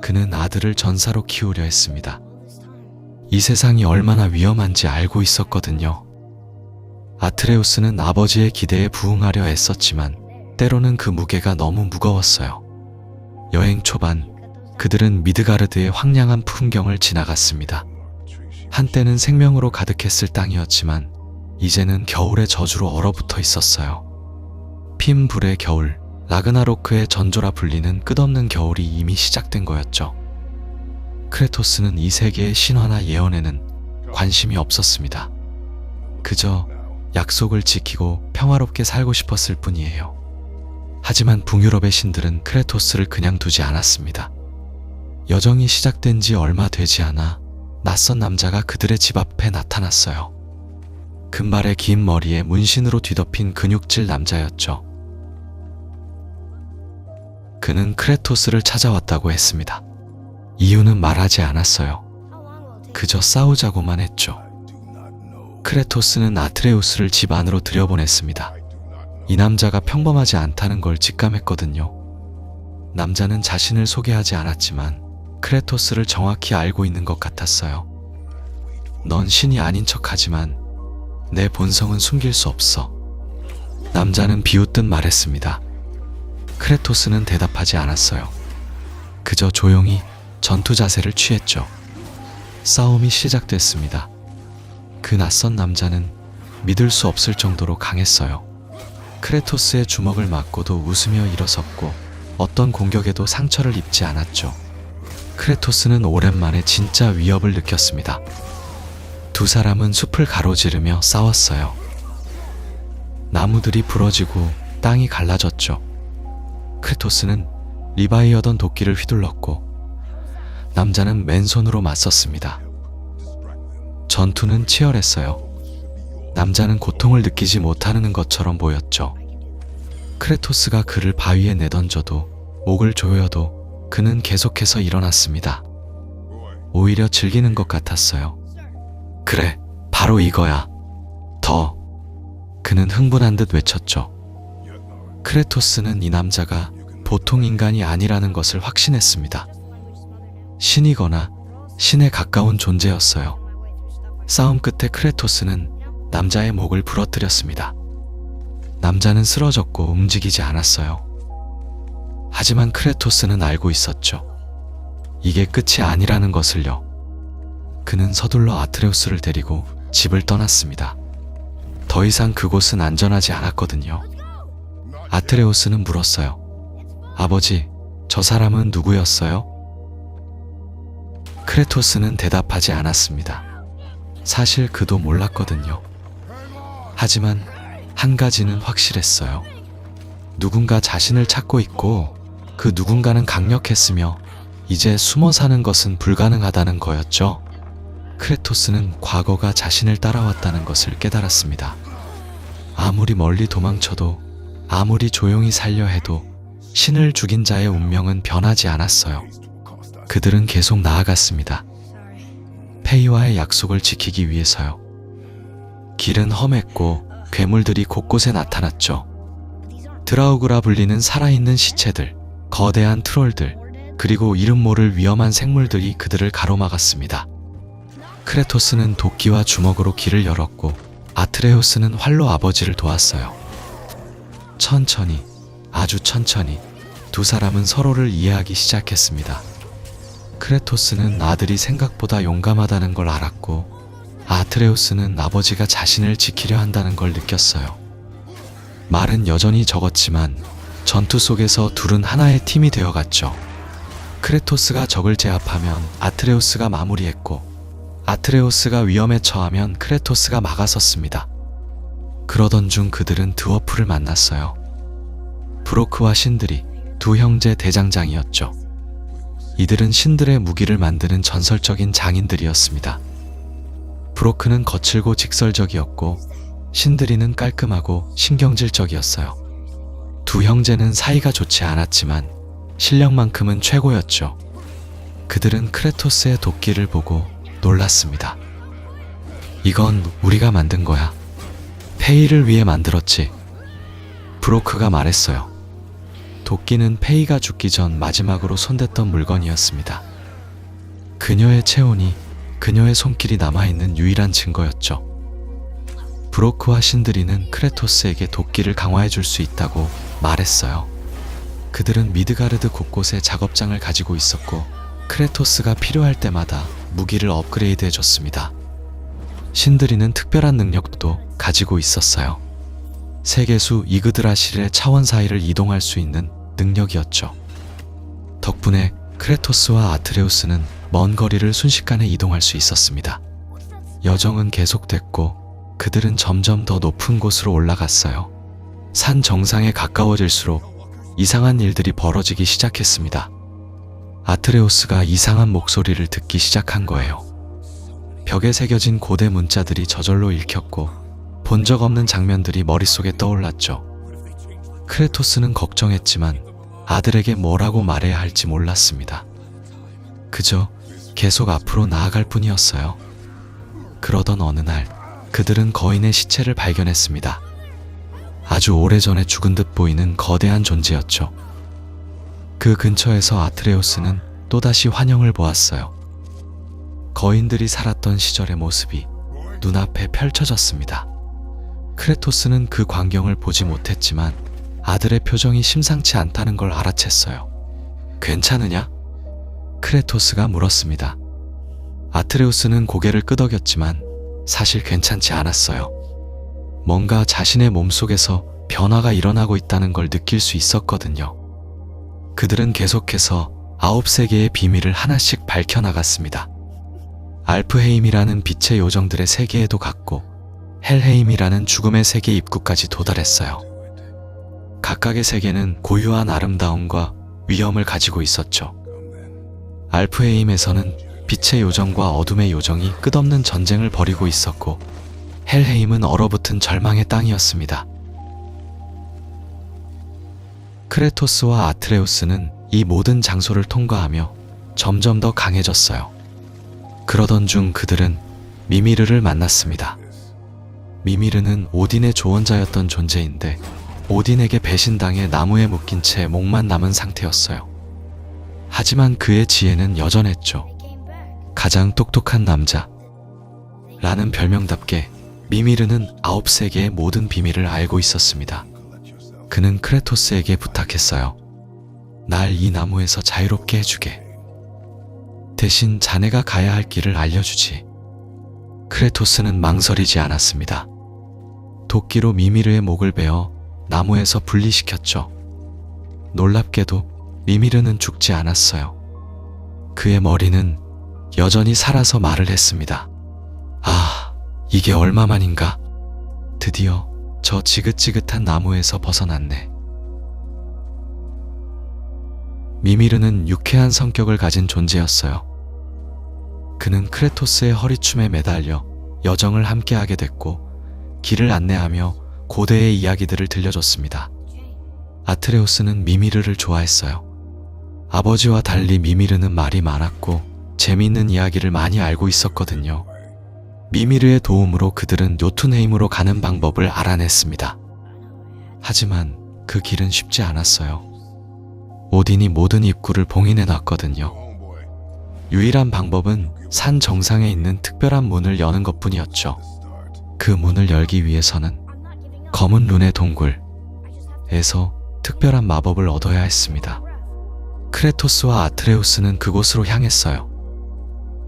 그는 아들을 전사로 키우려 했습니다. 이 세상이 얼마나 위험한지 알고 있었거든요. 아트레우스는 아버지의 기대에 부응하려 애썼지만 때로는 그 무게가 너무 무거웠어요. 여행 초반 그들은 미드가르드의 황량한 풍경을 지나갔습니다. 한때는 생명으로 가득했을 땅이었지만 이제는 겨울의 저주로 얼어붙어 있었어요. 핀불의 겨울, 라그나로크의 전조라 불리는 끝없는 겨울이 이미 시작된 거였죠. 크레토스는 이 세계의 신화나 예언에는 관심이 없었습니다. 그저 약속을 지키고 평화롭게 살고 싶었을 뿐이에요. 하지만 북유럽의 신들은 크레토스를 그냥 두지 않았습니다. 여정이 시작된 지 얼마 되지 않아 낯선 남자가 그들의 집 앞에 나타났어요. 금발의 긴 머리에 문신으로 뒤덮인 근육질 남자였죠. 그는 크레토스를 찾아왔다고 했습니다. 이유는 말하지 않았어요. 그저 싸우자고만 했죠. 크레토스는 아트레우스를 집 안으로 들여보냈습니다. 이 남자가 평범하지 않다는 걸 직감했거든요. 남자는 자신을 소개하지 않았지만 크레토스를 정확히 알고 있는 것 같았어요. 넌 신이 아닌 척하지만 내 본성은 숨길 수 없어. 남자는 비웃듯 말했습니다. 크레토스는 대답하지 않았어요. 그저 조용히 전투 자세를 취했죠. 싸움이 시작됐습니다. 그 낯선 남자는 믿을 수 없을 정도로 강했어요. 크레토스의 주먹을 맞고도 웃으며 일어섰고 어떤 공격에도 상처를 입지 않았죠. 크레토스는 오랜만에 진짜 위협을 느꼈습니다. 두 사람은 숲을 가로지르며 싸웠어요. 나무들이 부러지고 땅이 갈라졌죠. 크레토스는 리바이어던 도끼를 휘둘렀고 남자는 맨손으로 맞섰습니다. 전투는 치열했어요. 남자는 고통을 느끼지 못하는 것처럼 보였죠. 크레토스가 그를 바위에 내던져도 목을 조여도 그는 계속해서 일어났습니다. 오히려 즐기는 것 같았어요. 그래, 바로 이거야. 더. 그는 흥분한 듯 외쳤죠. 크레토스는 이 남자가 보통 인간이 아니라는 것을 확신했습니다. 신이거나 신에 가까운 존재였어요. 싸움 끝에 크레토스는 남자의 목을 부러뜨렸습니다. 남자는 쓰러졌고 움직이지 않았어요. 하지만 크레토스는 알고 있었죠. 이게 끝이 아니라는 것을요. 그는 서둘러 아트레우스를 데리고 집을 떠났습니다. 더 이상 그곳은 안전하지 않았거든요. 아트레우스는 물었어요. 아버지, 저 사람은 누구였어요? 크레토스는 대답하지 않았습니다. 사실 그도 몰랐거든요. 하지만 한 가지는 확실했어요. 누군가 자신을 찾고 있고 그 누군가는 강력했으며 이제 숨어 사는 것은 불가능하다는 거였죠. 크레토스는 과거가 자신을 따라왔다는 것을 깨달았습니다. 아무리 멀리 도망쳐도 아무리 조용히 살려 해도 신을 죽인 자의 운명은 변하지 않았어요. 그들은 계속 나아갔습니다. 페이와의 약속을 지키기 위해서요. 길은 험했고 괴물들이 곳곳에 나타났죠. 드라우그라 불리는 살아있는 시체들, 거대한 트롤들, 그리고 이름 모를 위험한 생물들이 그들을 가로막았습니다. 크레토스는 도끼와 주먹으로 길을 열었고 아트레우스는 활로 아버지를 도왔어요. 천천히, 아주 천천히 두 사람은 서로를 이해하기 시작했습니다. 크레토스는 아들이 생각보다 용감하다는 걸 알았고 아트레우스는 아버지가 자신을 지키려 한다는 걸 느꼈어요. 말은 여전히 적었지만 전투 속에서 둘은 하나의 팀이 되어갔죠. 크레토스가 적을 제압하면 아트레우스가 마무리했고 아트레우스가 위험에 처하면 크레토스가 막아섰습니다. 그러던 중 그들은 드워프를 만났어요. 브로크와 신들이 두 형제 대장장이었죠. 이들은 신들의 무기를 만드는 전설적인 장인들이었습니다. 브로크는 거칠고 직설적이었고 신드리는 깔끔하고 신경질적이었어요. 두 형제는 사이가 좋지 않았지만 실력만큼은 최고였죠. 그들은 크레토스의 도끼를 보고 놀랐습니다. 이건 우리가 만든 거야. 페이를 위해 만들었지. 브로크가 말했어요. 도끼는 페이가 죽기 전 마지막으로 손댔던 물건이었습니다. 그녀의 체온이 그녀의 손길이 남아있는 유일한 증거였죠. 브로크와 신드리는 크레토스에게 도끼를 강화해 줄 수 있다고 말했어요. 그들은 미드가르드 곳곳에 작업장을 가지고 있었고 크레토스가 필요할 때마다 무기를 업그레이드 해줬습니다. 신드리는 특별한 능력도 가지고 있었어요. 세계수 이그드라실의 차원 사이를 이동할 수 있는 능력이었죠. 덕분에 크레토스와 아트레우스는 먼 거리를 순식간에 이동할 수 있었습니다. 여정은 계속됐고 그들은 점점 더 높은 곳으로 올라갔어요. 산 정상에 가까워질수록 이상한 일들이 벌어지기 시작했습니다. 아트레우스가 이상한 목소리를 듣기 시작한 거예요. 벽에 새겨진 고대 문자들이 저절로 읽혔고 본 적 없는 장면들이 머릿속에 떠올랐죠. 크레토스는 걱정했지만 아들에게 뭐라고 말해야 할지 몰랐습니다. 그저 계속 앞으로 나아갈 뿐이었어요. 그러던 어느 날 그들은 거인의 시체를 발견했습니다. 아주 오래전에 죽은 듯 보이는 거대한 존재였죠. 그 근처에서 아트레우스는 또다시 환영을 보았어요. 거인들이 살았던 시절의 모습이 눈앞에 펼쳐졌습니다. 크레토스는 그 광경을 보지 못했지만 아들의 표정이 심상치 않다는 걸 알아챘어요. 괜찮으냐? 크레토스가 물었습니다. 아트레우스는 고개를 끄덕였지만 사실 괜찮지 않았어요. 뭔가 자신의 몸속에서 변화가 일어나고 있다는 걸 느낄 수 있었거든요. 그들은 계속해서 9세계의 비밀을 하나씩 밝혀나갔습니다. 알프헤임이라는 빛의 요정들의 세계에도 갔고 헬헤임이라는 죽음의 세계 입구까지 도달했어요. 각각의 세계는 고유한 아름다움과 위험을 가지고 있었죠. 알프헤임에서는 빛의 요정과 어둠의 요정이 끝없는 전쟁을 벌이고 있었고 헬헤임은 얼어붙은 절망의 땅이었습니다. 크레토스와 아트레우스는 이 모든 장소를 통과하며 점점 더 강해졌어요. 그러던 중 그들은 미미르를 만났습니다. 미미르는 오딘의 조언자였던 존재인데 오딘에게 배신당해 나무에 묶인 채 목만 남은 상태였어요. 하지만 그의 지혜는 여전했죠. 가장 똑똑한 남자 라는 별명답게 미미르는 9세계의 모든 비밀을 알고 있었습니다. 그는 크레토스에게 부탁했어요. 날 이 나무에서 자유롭게 해주게. 대신 자네가 가야 할 길을 알려주지. 크레토스는 망설이지 않았습니다. 도끼로 미미르의 목을 베어 나무에서 분리시켰죠. 놀랍게도 미미르는 죽지 않았어요. 그의 머리는 여전히 살아서 말을 했습니다. 아, 이게 얼마만인가? 드디어 저 지긋지긋한 나무에서 벗어났네. 미미르는 유쾌한 성격을 가진 존재였어요. 그는 크레토스의 허리춤에 매달려 여정을 함께하게 됐고 길을 안내하며 고대의 이야기들을 들려줬습니다. 아트레우스는 미미르를 좋아했어요. 아버지와 달리 미미르는 말이 많았고 재미있는 이야기를 많이 알고 있었거든요. 미미르의 도움으로 그들은 요툰헤임으로 가는 방법을 알아냈습니다. 하지만 그 길은 쉽지 않았어요. 오딘이 모든 입구를 봉인해 놨거든요. 유일한 방법은 산 정상에 있는 특별한 문을 여는 것뿐이었죠. 그 문을 열기 위해서는 검은 룬의 동굴에서 특별한 마법을 얻어야 했습니다. 크레토스와 아트레우스는 그곳으로 향했어요.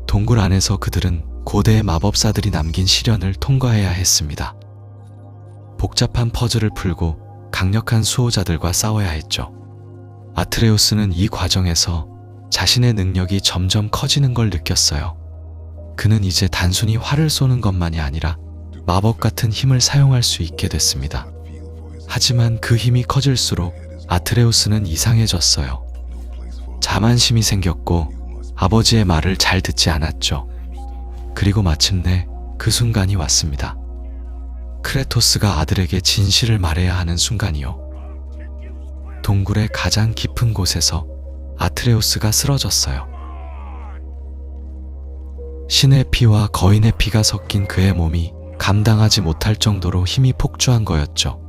동굴 안에서 그들은 고대의 마법사들이 남긴 시련을 통과해야 했습니다. 복잡한 퍼즐을 풀고 강력한 수호자들과 싸워야 했죠. 아트레우스는 이 과정에서 자신의 능력이 점점 커지는 걸 느꼈어요. 그는 이제 단순히 활을 쏘는 것만이 아니라 마법 같은 힘을 사용할 수 있게 됐습니다. 하지만 그 힘이 커질수록 아트레우스는 이상해졌어요. 자만심이 생겼고 아버지의 말을 잘 듣지 않았죠. 그리고 마침내 그 순간이 왔습니다. 크레토스가 아들에게 진실을 말해야 하는 순간이요. 동굴의 가장 깊은 곳에서 아트레우스가 쓰러졌어요. 신의 피와 거인의 피가 섞인 그의 몸이 감당하지 못할 정도로 힘이 폭주한 거였죠.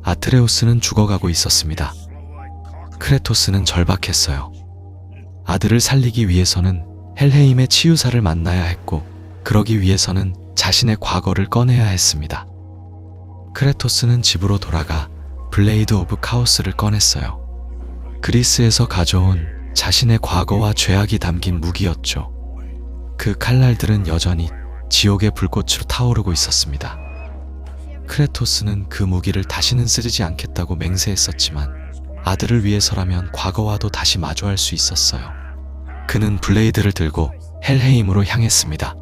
아트레우스는 죽어가고 있었습니다. 크레토스는 절박했어요. 아들을 살리기 위해서는 헬헤임의 치유사를 만나야 했고, 그러기 위해서는 자신의 과거를 꺼내야 했습니다. 크레토스는 집으로 돌아가 블레이드 오브 카오스를 꺼냈어요. 그리스에서 가져온 자신의 과거와 죄악이 담긴 무기였죠. 그 칼날들은 여전히 지옥의 불꽃으로 타오르고 있었습니다. 크레토스는 그 무기를 다시는 쓰지 않겠다고 맹세했었지만 아들을 위해서라면 과거와도 다시 마주할 수 있었어요. 그는 블레이드를 들고 헬헤임으로 향했습니다.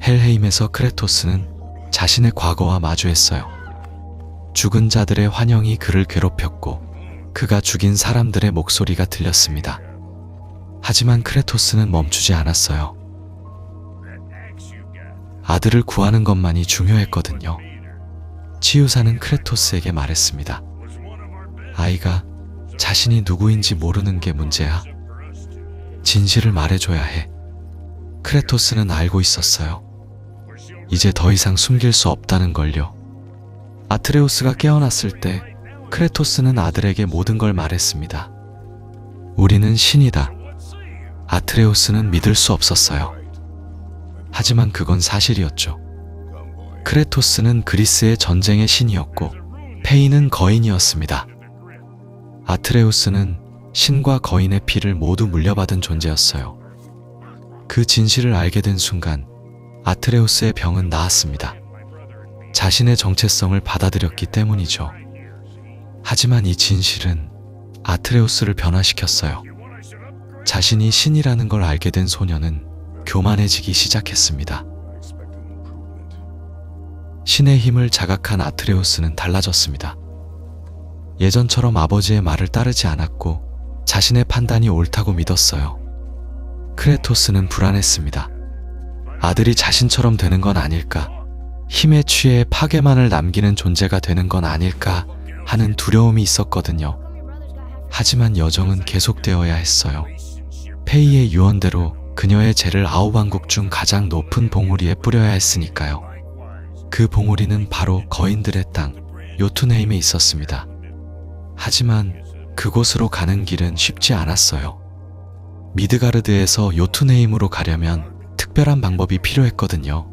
헬헤임에서 크레토스는 자신의 과거와 마주했어요. 죽은 자들의 환영이 그를 괴롭혔고 그가 죽인 사람들의 목소리가 들렸습니다. 하지만 크레토스는 멈추지 않았어요. 아들을 구하는 것만이 중요했거든요. 치유사는 크레토스에게 말했습니다. 아이가 자신이 누구인지 모르는 게 문제야. 진실을 말해줘야 해. 크레토스는 알고 있었어요. 이제 더 이상 숨길 수 없다는 걸요. 아트레우스가 깨어났을 때 크레토스는 아들에게 모든 걸 말했습니다. 우리는 신이다. 아트레우스는 믿을 수 없었어요. 하지만 그건 사실이었죠. 크레토스는 그리스의 전쟁의 신이었고 페이는 거인이었습니다. 아트레우스는 신과 거인의 피를 모두 물려받은 존재였어요. 그 진실을 알게 된 순간 아트레우스의 병은 나았습니다. 자신의 정체성을 받아들였기 때문이죠. 하지만 이 진실은 아트레우스를 변화시켰어요. 자신이 신이라는 걸 알게 된 소녀는 교만해지기 시작했습니다. 신의 힘을 자각한 아트레우스는 달라졌습니다. 예전처럼 아버지의 말을 따르지 않았고 자신의 판단이 옳다고 믿었어요. 크레토스는 불안했습니다. 아들이 자신처럼 되는 건 아닐까? 힘에 취해 파괴만을 남기는 존재가 되는 건 아닐까 하는 두려움이 있었거든요. 하지만 여정은 계속되어야 했어요. 페이의 유언대로 그녀의 죄를 아우왕국 중 가장 높은 봉우리에 뿌려야 했으니까요. 그 봉우리는 바로 거인들의 땅 요투네임에 있었습니다. 하지만 그곳으로 가는 길은 쉽지 않았어요. 미드가르드에서 요투네임으로 가려면 특별한 방법이 필요했거든요.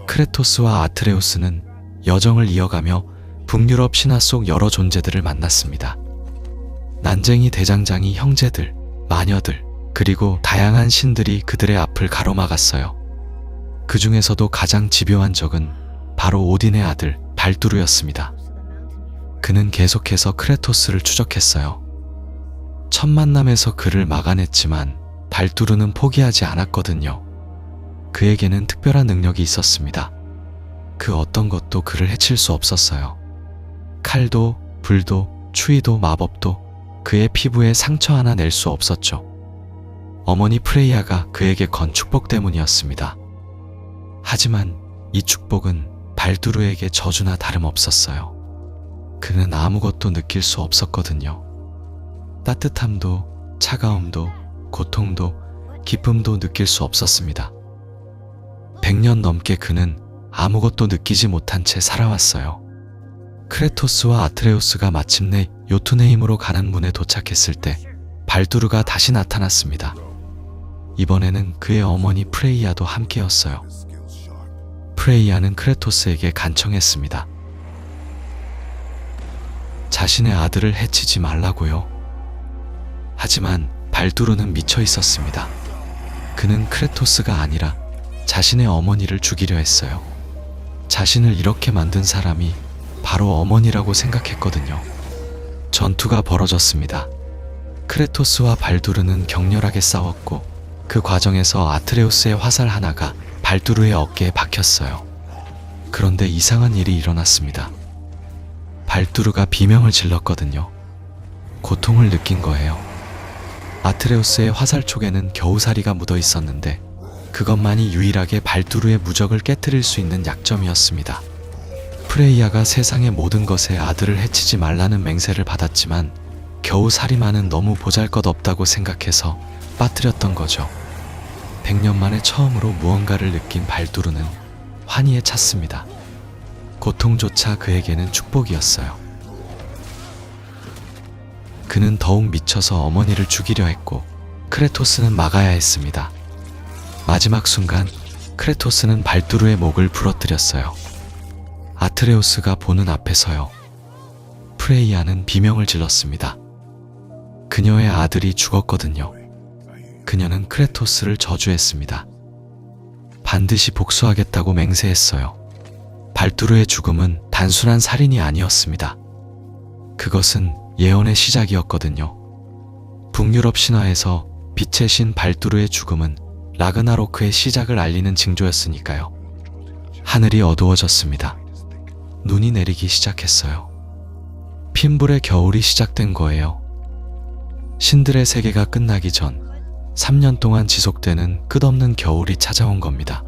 크레토스와 아트레우스는 여정을 이어가며 북유럽 신화 속 여러 존재들을 만났습니다. 난쟁이 대장장이 형제들, 마녀들, 그리고 다양한 신들이 그들의 앞을 가로막았어요. 그 중에서도 가장 집요한 적은 바로 오딘의 아들 발두르였습니다. 그는 계속해서 크레토스를 추적했어요. 첫 만남에서 그를 막아냈지만 발두르는 포기하지 않았거든요. 그에게는 특별한 능력이 있었습니다. 그 어떤 것도 그를 해칠 수 없었어요. 칼도, 불도, 추위도, 마법도 그의 피부에 상처 하나 낼 수 없었죠. 어머니 프레이아가 그에게 건 축복 때문이었습니다. 하지만 이 축복은 발두르에게 저주나 다름없었어요. 그는 아무것도 느낄 수 없었거든요. 따뜻함도, 차가움도, 고통도, 기쁨도 느낄 수 없었습니다. 100년 넘게 그는 아무것도 느끼지 못한 채 살아왔어요. 크레토스와 아트레우스가 마침내 요투네임으로 가는 문에 도착했을 때 발두르가 다시 나타났습니다. 이번에는 그의 어머니 프레이야도 함께였어요. 프레이야는 크레토스에게 간청했습니다. 자신의 아들을 해치지 말라고요. 하지만 발두르는 미쳐 있었습니다. 그는 크레토스가 아니라 자신의 어머니를 죽이려 했어요. 자신을 이렇게 만든 사람이 바로 어머니라고 생각했거든요. 전투가 벌어졌습니다. 크레토스와 발두르는 격렬하게 싸웠고 그 과정에서 아트레우스의 화살 하나가 발두르의 어깨에 박혔어요. 그런데 이상한 일이 일어났습니다. 발두르가 비명을 질렀거든요. 고통을 느낀 거예요. 아트레우스의 화살촉에는 겨우살이가 묻어 있었는데 그것만이 유일하게 발두르의 무적을 깨뜨릴 수 있는 약점이었습니다. 프레이야가 세상의 모든 것에 아들을 해치지 말라는 맹세를 받았지만 겨우 살이만은 너무 보잘것없다고 생각해서 빠뜨렸던 거죠. 100년 만에 처음으로 무언가를 느낀 발두르는 환희에 찼습니다. 고통조차 그에게는 축복이었어요. 그는 더욱 미쳐서 어머니를 죽이려 했고 크레토스는 막아야 했습니다. 마지막 순간 크레토스는 발두르의 목을 부러뜨렸어요. 아트레우스가 보는 앞에서요. 프레이야는 비명을 질렀습니다. 그녀의 아들이 죽었거든요. 그녀는 크레토스를 저주했습니다. 반드시 복수하겠다고 맹세했어요. 발두르의 죽음은 단순한 살인이 아니었습니다. 그것은 예언의 시작이었거든요. 북유럽 신화에서 빛의 신 발두르의 죽음은 라그나로크의 시작을 알리는 징조였으니까요. 하늘이 어두워졌습니다. 눈이 내리기 시작했어요. 핀불의 겨울이 시작된 거예요. 신들의 세계가 끝나기 전 3년 동안 지속되는 끝없는 겨울이 찾아온 겁니다.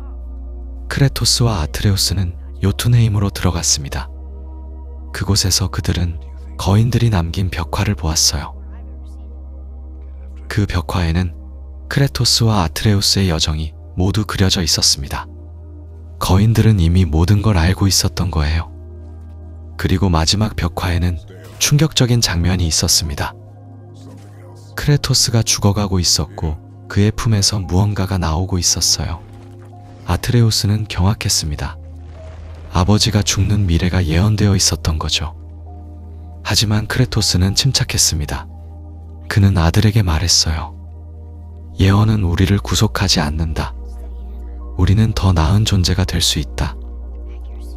크레토스와 아트레우스는 요투네임으로 들어갔습니다. 그곳에서 그들은 거인들이 남긴 벽화를 보았어요. 그 벽화에는 크레토스와 아트레우스의 여정이 모두 그려져 있었습니다. 거인들은 이미 모든 걸 알고 있었던 거예요. 그리고 마지막 벽화에는 충격적인 장면이 있었습니다. 크레토스가 죽어가고 있었고 그의 품에서 무언가가 나오고 있었어요. 아트레우스는 경악했습니다. 아버지가 죽는 미래가 예언되어 있었던 거죠. 하지만 크레토스는 침착했습니다. 그는 아들에게 말했어요. 예언은 우리를 구속하지 않는다. 우리는 더 나은 존재가 될 수 있다.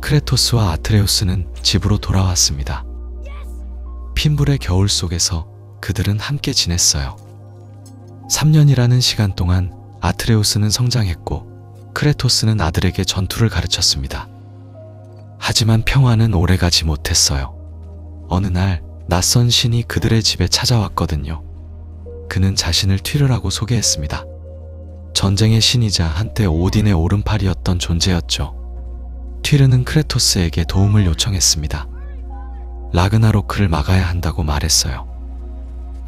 크레토스와 아트레우스는 집으로 돌아왔습니다. 핀불의 겨울 속에서 그들은 함께 지냈어요. 3년이라는 시간 동안 아트레우스는 성장했고 크레토스는 아들에게 전투를 가르쳤습니다. 하지만 평화는 오래가지 못했어요. 어느 날 낯선 신이 그들의 집에 찾아왔거든요. 그는 자신을 튀르라고 소개했습니다. 전쟁의 신이자 한때 오딘의 오른팔이었던 존재였죠. 튀르는 크레토스에게 도움을 요청했습니다. 라그나로크를 막아야 한다고 말했어요.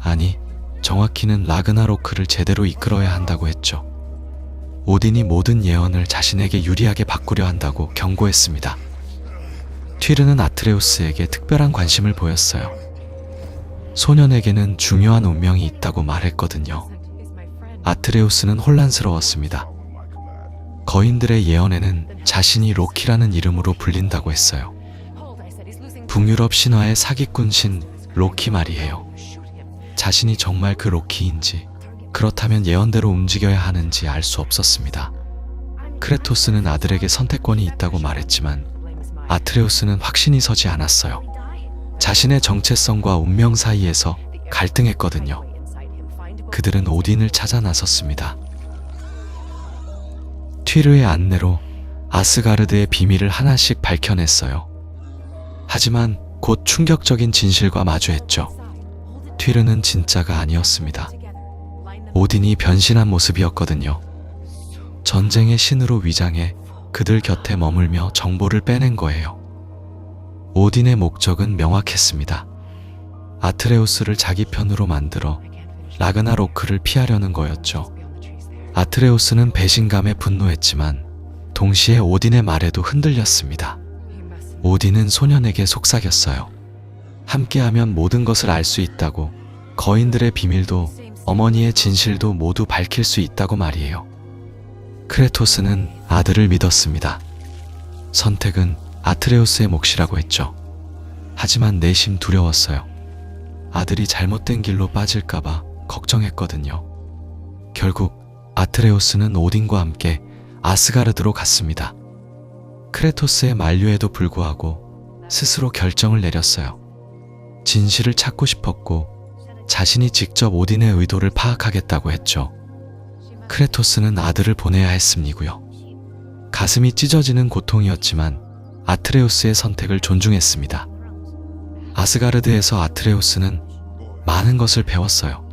아니, 정확히는 라그나로크를 제대로 이끌어야 한다고 했죠. 오딘이 모든 예언을 자신에게 유리하게 바꾸려 한다고 경고했습니다. 튀르는 아트레우스에게 특별한 관심을 보였어요. 소년에게는 중요한 운명이 있다고 말했거든요. 아트레우스는 혼란스러웠습니다. 거인들의 예언에는 자신이 로키라는 이름으로 불린다고 했어요. 북유럽 신화의 사기꾼 신 로키 말이에요. 자신이 정말 그 로키인지, 그렇다면 예언대로 움직여야 하는지 알 수 없었습니다. 크레토스는 아들에게 선택권이 있다고 말했지만 아트레우스는 확신이 서지 않았어요. 자신의 정체성과 운명 사이에서 갈등했거든요. 그들은 오딘을 찾아 나섰습니다. 튀르의 안내로 아스가르드의 비밀을 하나씩 밝혀냈어요. 하지만 곧 충격적인 진실과 마주했죠. 튀르는 진짜가 아니었습니다. 오딘이 변신한 모습이었거든요. 전쟁의 신으로 위장해 그들 곁에 머물며 정보를 빼낸 거예요. 오딘의 목적은 명확했습니다. 아트레우스를 자기 편으로 만들어 라그나로크를 피하려는 거였죠. 아트레우스는 배신감에 분노했지만 동시에 오딘의 말에도 흔들렸습니다. 오딘은 소년에게 속삭였어요. 함께하면 모든 것을 알 수 있다고, 거인들의 비밀도 어머니의 진실도 모두 밝힐 수 있다고 말이에요. 크레토스는 아들을 믿었습니다. 선택은 아트레우스의 몫이라고 했죠. 하지만 내심 두려웠어요. 아들이 잘못된 길로 빠질까봐 걱정했거든요. 결국 아트레우스는 오딘과 함께 아스가르드로 갔습니다. 크레토스의 만류에도 불구하고 스스로 결정을 내렸어요. 진실을 찾고 싶었고 자신이 직접 오딘의 의도를 파악하겠다고 했죠. 크레토스는 아들을 보내야 했음이고요. 가슴이 찢어지는 고통이었지만 아트레우스의 선택을 존중했습니다. 아스가르드에서 아트레우스는 많은 것을 배웠어요.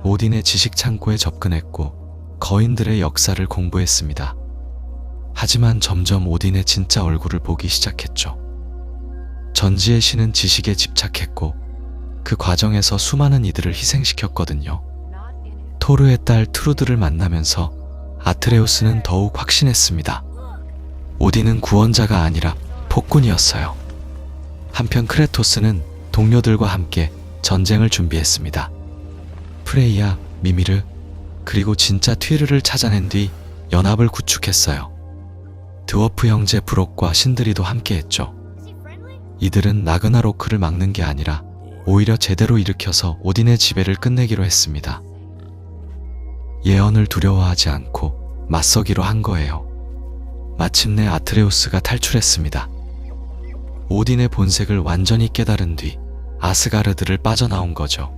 오딘의 지식 창고에 접근했고 거인들의 역사를 공부했습니다. 하지만 점점 오딘의 진짜 얼굴을 보기 시작했죠. 전지의 신은 지식에 집착했고 그 과정에서 수많은 이들을 희생시켰거든요. 토르의 딸 트루드를 만나면서 아트레우스는 더욱 확신했습니다. 오딘은 구원자가 아니라 폭군이었어요. 한편 크레토스는 동료들과 함께 전쟁을 준비했습니다. 프레이야, 미미르, 그리고 진짜 튀르를 찾아낸 뒤 연합을 구축했어요. 드워프 형제 브록과 신드리도 함께했죠. 이들은 라그나로크를 막는 게 아니라 오히려 제대로 일으켜서 오딘의 지배를 끝내기로 했습니다. 예언을 두려워하지 않고 맞서기로 한 거예요. 마침내 아트레우스가 탈출했습니다. 오딘의 본색을 완전히 깨달은 뒤 아스가르드를 빠져나온 거죠.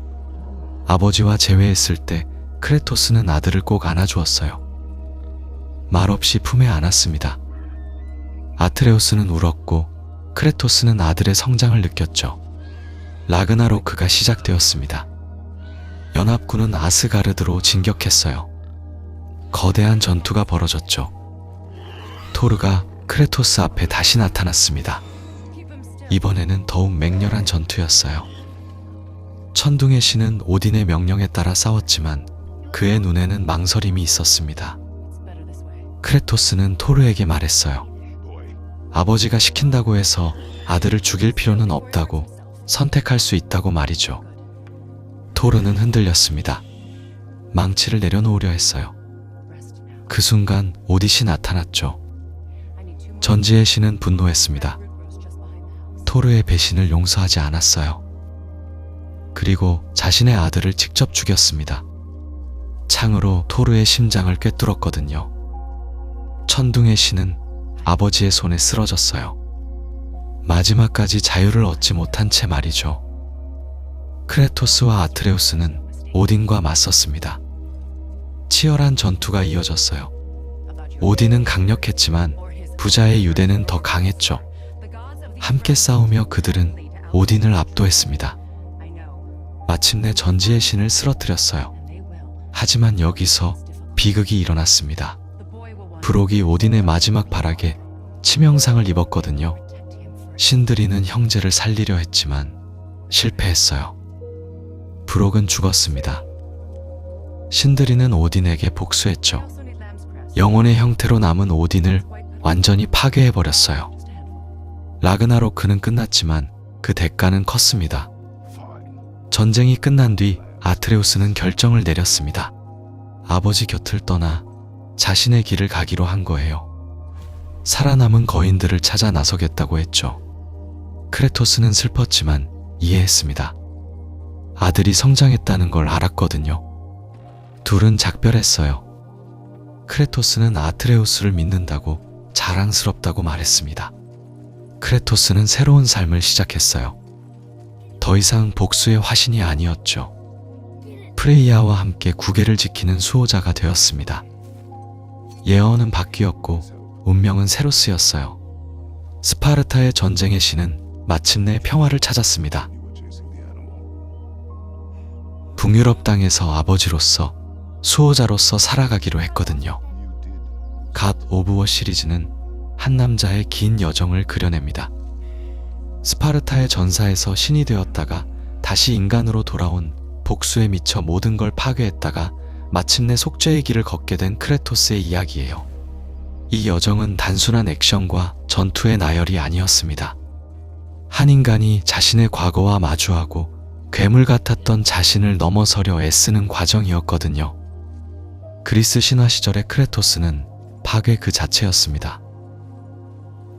아버지와 재회했을 때 크레토스는 아들을 꼭 안아주었어요. 말없이 품에 안았습니다. 아트레우스는 울었고 크레토스는 아들의 성장을 느꼈죠. 라그나로크가 시작되었습니다. 연합군은 아스가르드로 진격했어요. 거대한 전투가 벌어졌죠. 토르가 크레토스 앞에 다시 나타났습니다. 이번에는 더욱 맹렬한 전투였어요. 천둥의 신은 오딘의 명령에 따라 싸웠지만 그의 눈에는 망설임이 있었습니다. 크레토스는 토르에게 말했어요. 아버지가 시킨다고 해서 아들을 죽일 필요는 없다고, 선택할 수 있다고 말이죠. 토르는 흔들렸습니다. 망치를 내려놓으려 했어요. 그 순간 오딧이 나타났죠. 전지의 신은 분노했습니다. 토르의 배신을 용서하지 않았어요. 그리고 자신의 아들을 직접 죽였습니다. 창으로 토르의 심장을 꿰뚫었거든요. 천둥의 신은 아버지의 손에 쓰러졌어요. 마지막까지 자유를 얻지 못한 채 말이죠. 크레토스와 아트레우스는 오딘과 맞섰습니다. 치열한 전투가 이어졌어요. 오딘은 강력했지만 부자의 유대는 더 강했죠. 함께 싸우며 그들은 오딘을 압도했습니다. 마침내 전지의 신을 쓰러뜨렸어요. 하지만 여기서 비극이 일어났습니다. 브록이 오딘의 마지막 발악에 치명상을 입었거든요. 신드리는 형제를 살리려 했지만 실패했어요. 브록은 죽었습니다. 신드리는 오딘에게 복수했죠. 영혼의 형태로 남은 오딘을 완전히 파괴해버렸어요. 라그나로크는 끝났지만 그 대가는 컸습니다. 전쟁이 끝난 뒤 아트레우스는 결정을 내렸습니다. 아버지 곁을 떠나 자신의 길을 가기로 한 거예요. 살아남은 거인들을 찾아 나서겠다고 했죠. 크레토스는 슬펐지만 이해했습니다. 아들이 성장했다는 걸 알았거든요. 둘은 작별했어요. 크레토스는 아트레우스를 믿는다고 자랑스럽다고 말했습니다. 크레토스는 새로운 삶을 시작했어요. 더 이상 복수의 화신이 아니었죠. 프레이야와 함께 구계를 지키는 수호자가 되었습니다. 예언은 바뀌었고 운명은 새로 쓰였어요. 스파르타의 전쟁의 신은 마침내 평화를 찾았습니다. 북유럽 땅에서 아버지로서, 수호자로서 살아가기로 했거든요. 갓 오브 워 시리즈는 한 남자의 긴 여정을 그려냅니다. 스파르타의 전사에서 신이 되었다가 다시 인간으로 돌아온, 복수에 미쳐 모든 걸 파괴했다가 마침내 속죄의 길을 걷게 된 크레토스의 이야기예요. 이 여정은 단순한 액션과 전투의 나열이 아니었습니다. 한 인간이 자신의 과거와 마주하고 괴물 같았던 자신을 넘어서려 애쓰는 과정이었거든요. 그리스 신화 시절의 크레토스는 파괴 그 자체였습니다.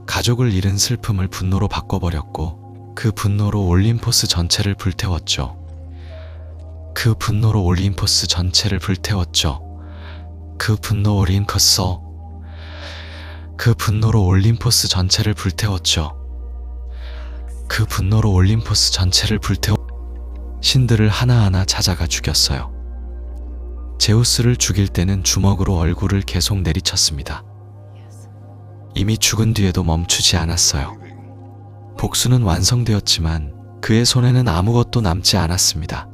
가족을 잃은 슬픔을 분노로 바꿔버렸고 그 분노로 올림포스 전체를 불태웠죠. 그 분노로 올림포스 전체를 불태웠죠. 그 분노로 올림포스 전체를 불태웠죠. 그 분노로 올림포스 전체를 신들을 하나하나 찾아가 죽였어요. 제우스를 죽일 때는 주먹으로 얼굴을 계속 내리쳤습니다. 이미 죽은 뒤에도 멈추지 않았어요. 복수는 완성되었지만 그의 손에는 아무것도 남지 않았습니다.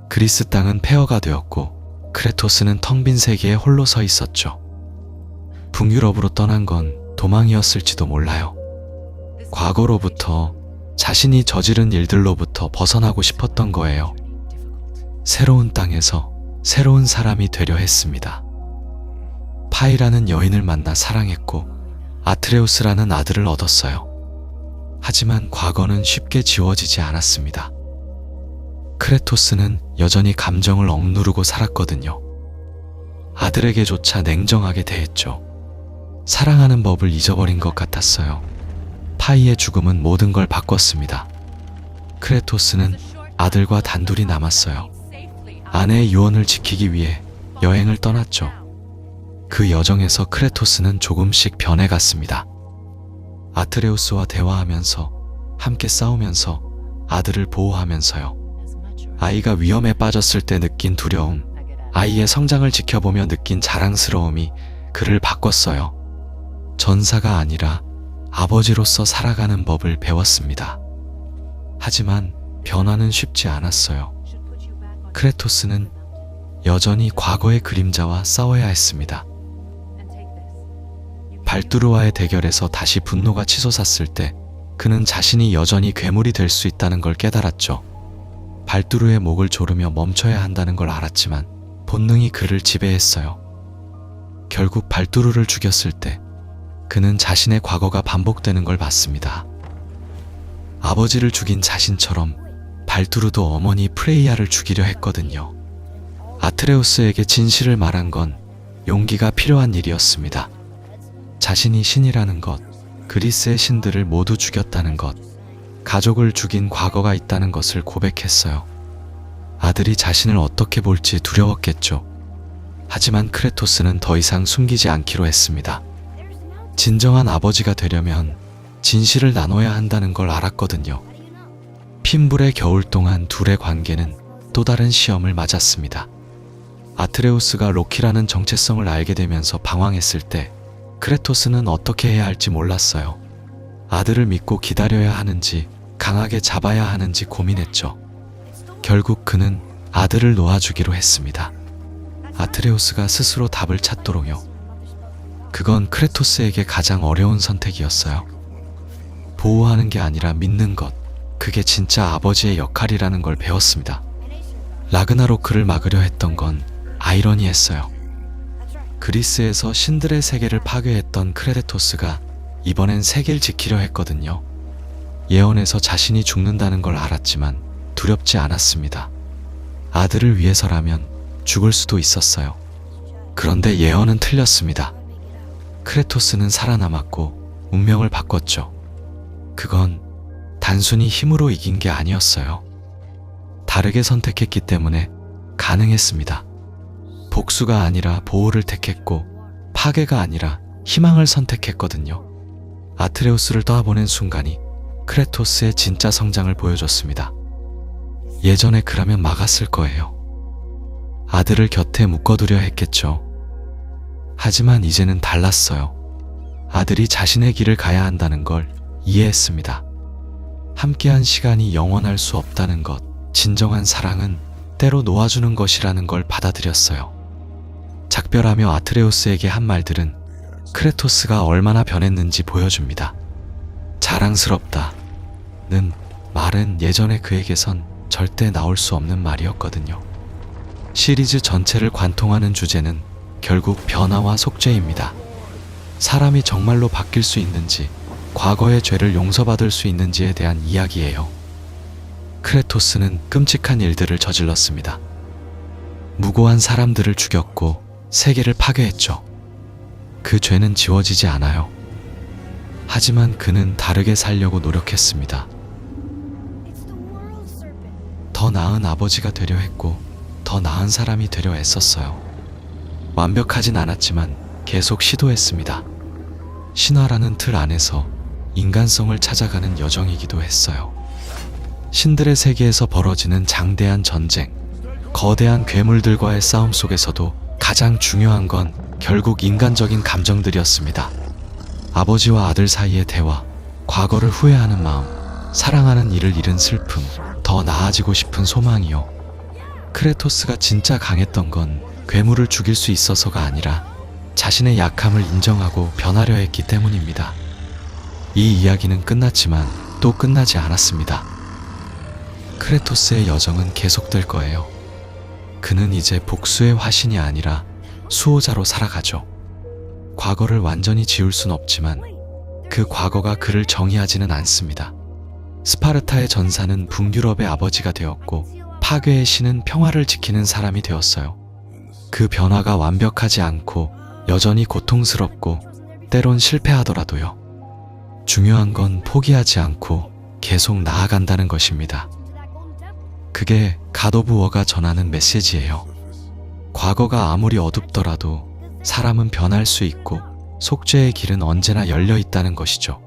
그리스 땅은 폐허가 되었고 크레토스는 텅 빈 세계에 홀로 서 있었죠. 북유럽으로 떠난 건 도망이었을지도 몰라요. 과거로부터 자신이 저지른 일들로부터 벗어나고 싶었던 거예요. 새로운 땅에서 새로운 사람이 되려 했습니다. 파이라는 여인을 만나 사랑했고 아트레우스라는 아들을 얻었어요. 하지만 과거는 쉽게 지워지지 않았습니다. 크레토스는 여전히 감정을 억누르고 살았거든요. 아들에게조차 냉정하게 대했죠. 사랑하는 법을 잊어버린 것 같았어요. 파이의 죽음은 모든 걸 바꿨습니다. 크레토스는 아들과 단둘이 남았어요. 아내의 유언을 지키기 위해 여행을 떠났죠. 그 여정에서 크레토스는 조금씩 변해갔습니다. 아트레우스와 대화하면서, 함께 싸우면서, 아들을 보호하면서요. 아이가 위험에 빠졌을 때 느낀 두려움, 아이의 성장을 지켜보며 느낀 자랑스러움이 그를 바꿨어요. 전사가 아니라 아버지로서 살아가는 법을 배웠습니다. 하지만 변화는 쉽지 않았어요. 크레토스는 여전히 과거의 그림자와 싸워야 했습니다. 발두르와의 대결에서 다시 분노가 치솟았을 때 그는 자신이 여전히 괴물이 될 수 있다는 걸 깨달았죠. 발두르의 목을 조르며 멈춰야 한다는 걸 알았지만 본능이 그를 지배했어요. 결국 발두르를 죽였을 때 그는 자신의 과거가 반복되는 걸 봤습니다. 아버지를 죽인 자신처럼 발두르도 어머니 프레이야를 죽이려 했거든요. 아트레우스에게 진실을 말한 건 용기가 필요한 일이었습니다. 자신이 신이라는 것, 그리스의 신들을 모두 죽였다는 것, 가족을 죽인 과거가 있다는 것을 고백했어요. 아들이 자신을 어떻게 볼지 두려웠겠죠. 하지만 크레토스는 더 이상 숨기지 않기로 했습니다. 진정한 아버지가 되려면 진실을 나눠야 한다는 걸 알았거든요. 핀불의 겨울 동안 둘의 관계는 또 다른 시험을 맞았습니다. 아트레우스가 로키라는 정체성을 알게 되면서 방황했을 때 크레토스는 어떻게 해야 할지 몰랐어요. 아들을 믿고 기다려야 하는지 강하게 잡아야 하는지 고민했죠. 결국 그는 아들을 놓아주기로 했습니다. 아트레우스가 스스로 답을 찾도록요. 그건 크레토스에게 가장 어려운 선택이었어요. 보호하는 게 아니라 믿는 것, 그게 진짜 아버지의 역할이라는 걸 배웠습니다. 라그나로크를 막으려 했던 건 아이러니했어요. 그리스에서 신들의 세계를 파괴했던 크레토스가 이번엔 세계를 지키려 했거든요. 예언에서 자신이 죽는다는 걸 알았지만 두렵지 않았습니다. 아들을 위해서라면 죽을 수도 있었어요. 그런데 예언은 틀렸습니다. 크레토스는 살아남았고 운명을 바꿨죠. 그건 단순히 힘으로 이긴 게 아니었어요. 다르게 선택했기 때문에 가능했습니다. 복수가 아니라 보호를 택했고 파괴가 아니라 희망을 선택했거든요. 아트레우스를 떠나보낸 순간이 크레토스의 진짜 성장을 보여줬습니다. 예전에 그라면 막았을 거예요. 아들을 곁에 묶어두려 했겠죠. 하지만 이제는 달랐어요. 아들이 자신의 길을 가야 한다는 걸 이해했습니다. 함께한 시간이 영원할 수 없다는 것, 진정한 사랑은 때로 놓아주는 것이라는 걸 받아들였어요. 작별하며 아트레우스에게 한 말들은 크레토스가 얼마나 변했는지 보여줍니다. 자랑스럽다는 말은 예전에 그에게선 절대 나올 수 없는 말이었거든요. 시리즈 전체를 관통하는 주제는 결국 변화와 속죄입니다. 사람이 정말로 바뀔 수 있는지, 과거의 죄를 용서받을 수 있는지에 대한 이야기예요. 크레토스는 끔찍한 일들을 저질렀습니다. 무고한 사람들을 죽였고 세계를 파괴했죠. 그 죄는 지워지지 않아요. 하지만 그는 다르게 살려고 노력했습니다. 더 나은 아버지가 되려 했고 더 나은 사람이 되려 애썼어요. 완벽하진 않았지만 계속 시도했습니다. 신화라는 틀 안에서 인간성을 찾아가는 여정이기도 했어요. 신들의 세계에서 벌어지는 장대한 전쟁, 거대한 괴물들과의 싸움 속에서도 가장 중요한 건 결국 인간적인 감정들이었습니다. 아버지와 아들 사이의 대화, 과거를 후회하는 마음, 사랑하는 이를 잃은 슬픔, 더 나아지고 싶은 소망이요. 크레토스가 진짜 강했던 건 괴물을 죽일 수 있어서가 아니라 자신의 약함을 인정하고 변하려 했기 때문입니다. 이 이야기는 끝났지만 또 끝나지 않았습니다. 크레토스의 여정은 계속될 거예요. 그는 이제 복수의 화신이 아니라 수호자로 살아가죠. 과거를 완전히 지울 순 없지만 그 과거가 그를 정의하지는 않습니다. 스파르타의 전사는 북유럽의 아버지가 되었고 파괴의 신은 평화를 지키는 사람이 되었어요. 그 변화가 완벽하지 않고 여전히 고통스럽고 때론 실패하더라도요. 중요한 건 포기하지 않고 계속 나아간다는 것입니다. 그게 갓 오브 워가 전하는 메시지예요. 과거가 아무리 어둡더라도 사람은 변할 수 있고 속죄의 길은 언제나 열려 있다는 것이죠.